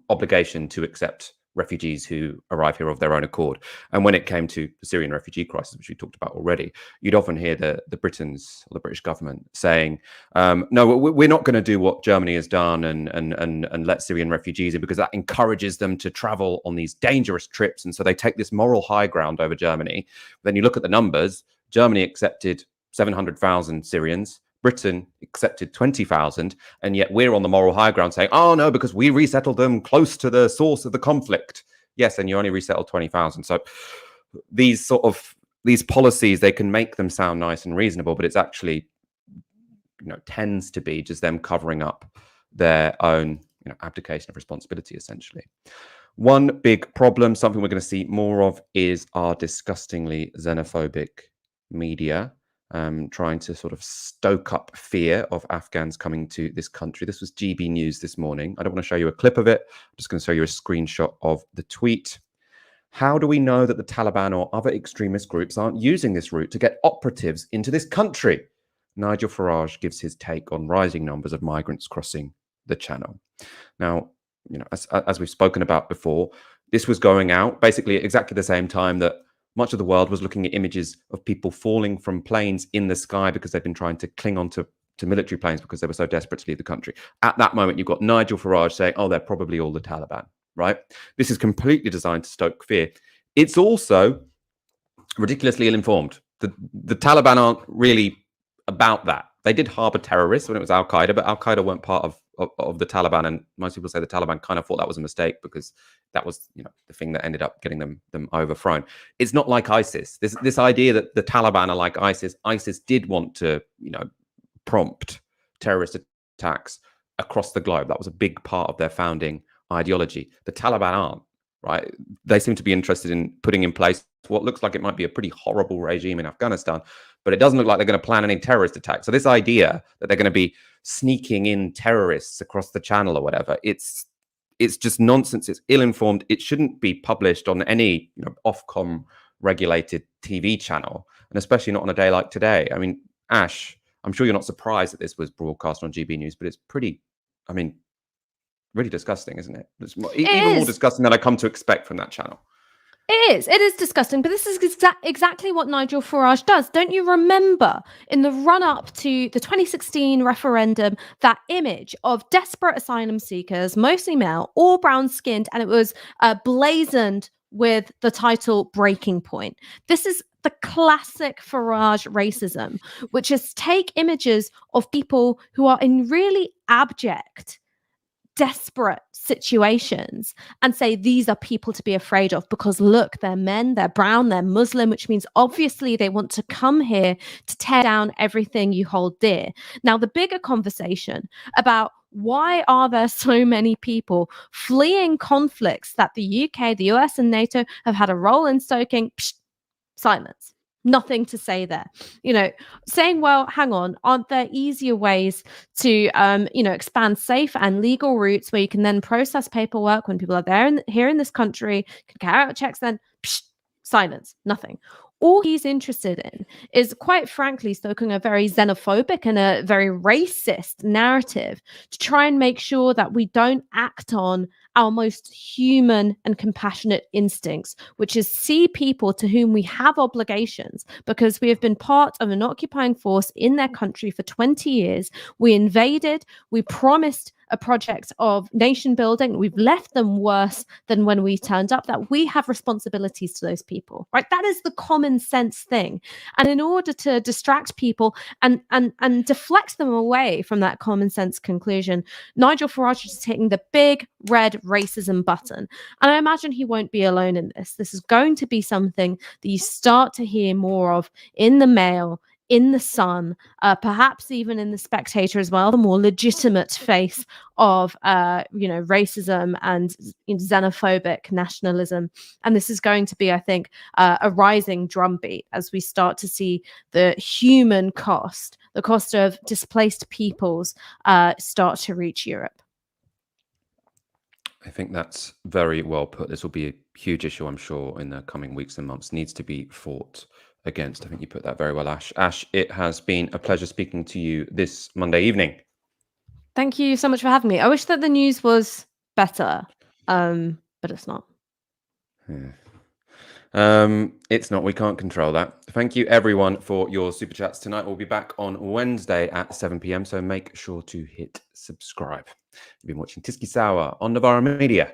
obligation to accept refugees who arrive here of their own accord. And when it came to the Syrian refugee crisis, which we talked about already, you'd often hear the Britons or the British government saying, no, we're not going to do what Germany has done and let Syrian refugees in, because that encourages them to travel on these dangerous trips. And so they take this moral high ground over Germany. Then you look at the numbers, Germany accepted 700,000 Syrians, Britain accepted 20,000, and yet we're on the moral high ground saying, oh no, because we resettled them close to the source of the conflict. Yes, and you only resettled 20,000. So these policies, they can make them sound nice and reasonable, but it's actually, tends to be just them covering up their own abdication of responsibility, essentially. One big problem, something we're going to see more of, is our disgustingly xenophobic media. Trying to sort of stoke up fear of Afghans coming to this country. This was GB News this morning. I don't want to show you a clip of it. I'm just going to show you a screenshot of the tweet. How do we know that the Taliban or other extremist groups aren't using this route to get operatives into this country? Nigel Farage gives his take on rising numbers of migrants crossing the channel. Now, as we've spoken about before, this was going out basically at exactly the same time that much of the world was looking at images of people falling from planes in the sky because they've been trying to cling on to military planes because they were so desperate to leave the country. At that moment, you've got Nigel Farage saying, oh, they're probably all the Taliban, right? This is completely designed to stoke fear. It's also ridiculously ill-informed. The Taliban aren't really about that. They did harbor terrorists when it was Al-Qaeda, but Al-Qaeda weren't part of the Taliban, and most people say the Taliban kind of thought that was a mistake because that was the thing that ended up getting them overthrown. It's not like ISIS. This idea that the Taliban are like ISIS. ISIS did want to prompt terrorist attacks across the globe. That was a big part of their founding ideology. The Taliban aren't, right? They seem to be interested in putting in place what looks like it might be a pretty horrible regime in Afghanistan, but it doesn't look like they're going to plan any terrorist attacks. So this idea that they're going to be sneaking in terrorists across the channel or whatever, it's just nonsense. It's ill-informed. It shouldn't be published on any Ofcom regulated TV channel, and especially not on a day like today. I mean, Ash, I'm sure you're not surprised that this was broadcast on GB News, but it's pretty, really disgusting, isn't it? It's even more disgusting than I come to expect from that channel. It is disgusting, but this is exactly what Nigel Farage does. Don't you remember in the run-up to the 2016 referendum, that image of desperate asylum seekers, mostly male, all brown-skinned, and it was blazoned with the title Breaking Point. This is the classic Farage racism, which is take images of people who are in really abject, desperate situations and say these are people to be afraid of because look, they're men, they're brown, they're Muslim, which means obviously they want to come here to tear down everything you hold dear. Now, the bigger conversation about why are there so many people fleeing conflicts that the UK, the US, and NATO have had a role in stoking? Silence. Nothing to say there. Saying, well, hang on, aren't there easier ways to, expand safe and legal routes where you can then process paperwork when people are here in this country, can carry out checks, then silence. Nothing. All he's interested in is, quite frankly, stoking a very xenophobic and a very racist narrative to try and make sure that we don't act on our most human and compassionate instincts, which is see people to whom we have obligations because we have been part of an occupying force in their country for 20 years. We invaded, we promised a project of nation building. We've left them worse than when we turned up, that we have responsibilities to those people, right? That is the common sense thing. And in order to distract people and deflect them away from that common sense conclusion, Nigel Farage is hitting the big red racism button. And I imagine he won't be alone in this. This is going to be something that you start to hear more of in the Mail, in the Sun, perhaps even in the Spectator as well, the more legitimate face of racism and xenophobic nationalism. And this is going to be, I think, a rising drumbeat as we start to see the human cost, the cost of displaced peoples, start to reach Europe. I think that's very well put. This will be a huge issue, I'm sure, in the coming weeks and months. Needs to be fought against. I think you put that very well, Ash. Ash, it has been a pleasure speaking to you this Monday evening. Thank you so much for having me. I wish that the news was better, but it's not. It's not. We can't control that. Thank you, everyone, for your super chats tonight. We'll be back on Wednesday at 7 p.m, so make sure to hit subscribe. You've been watching Tiski Sour on Novara Media.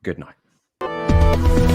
Good night.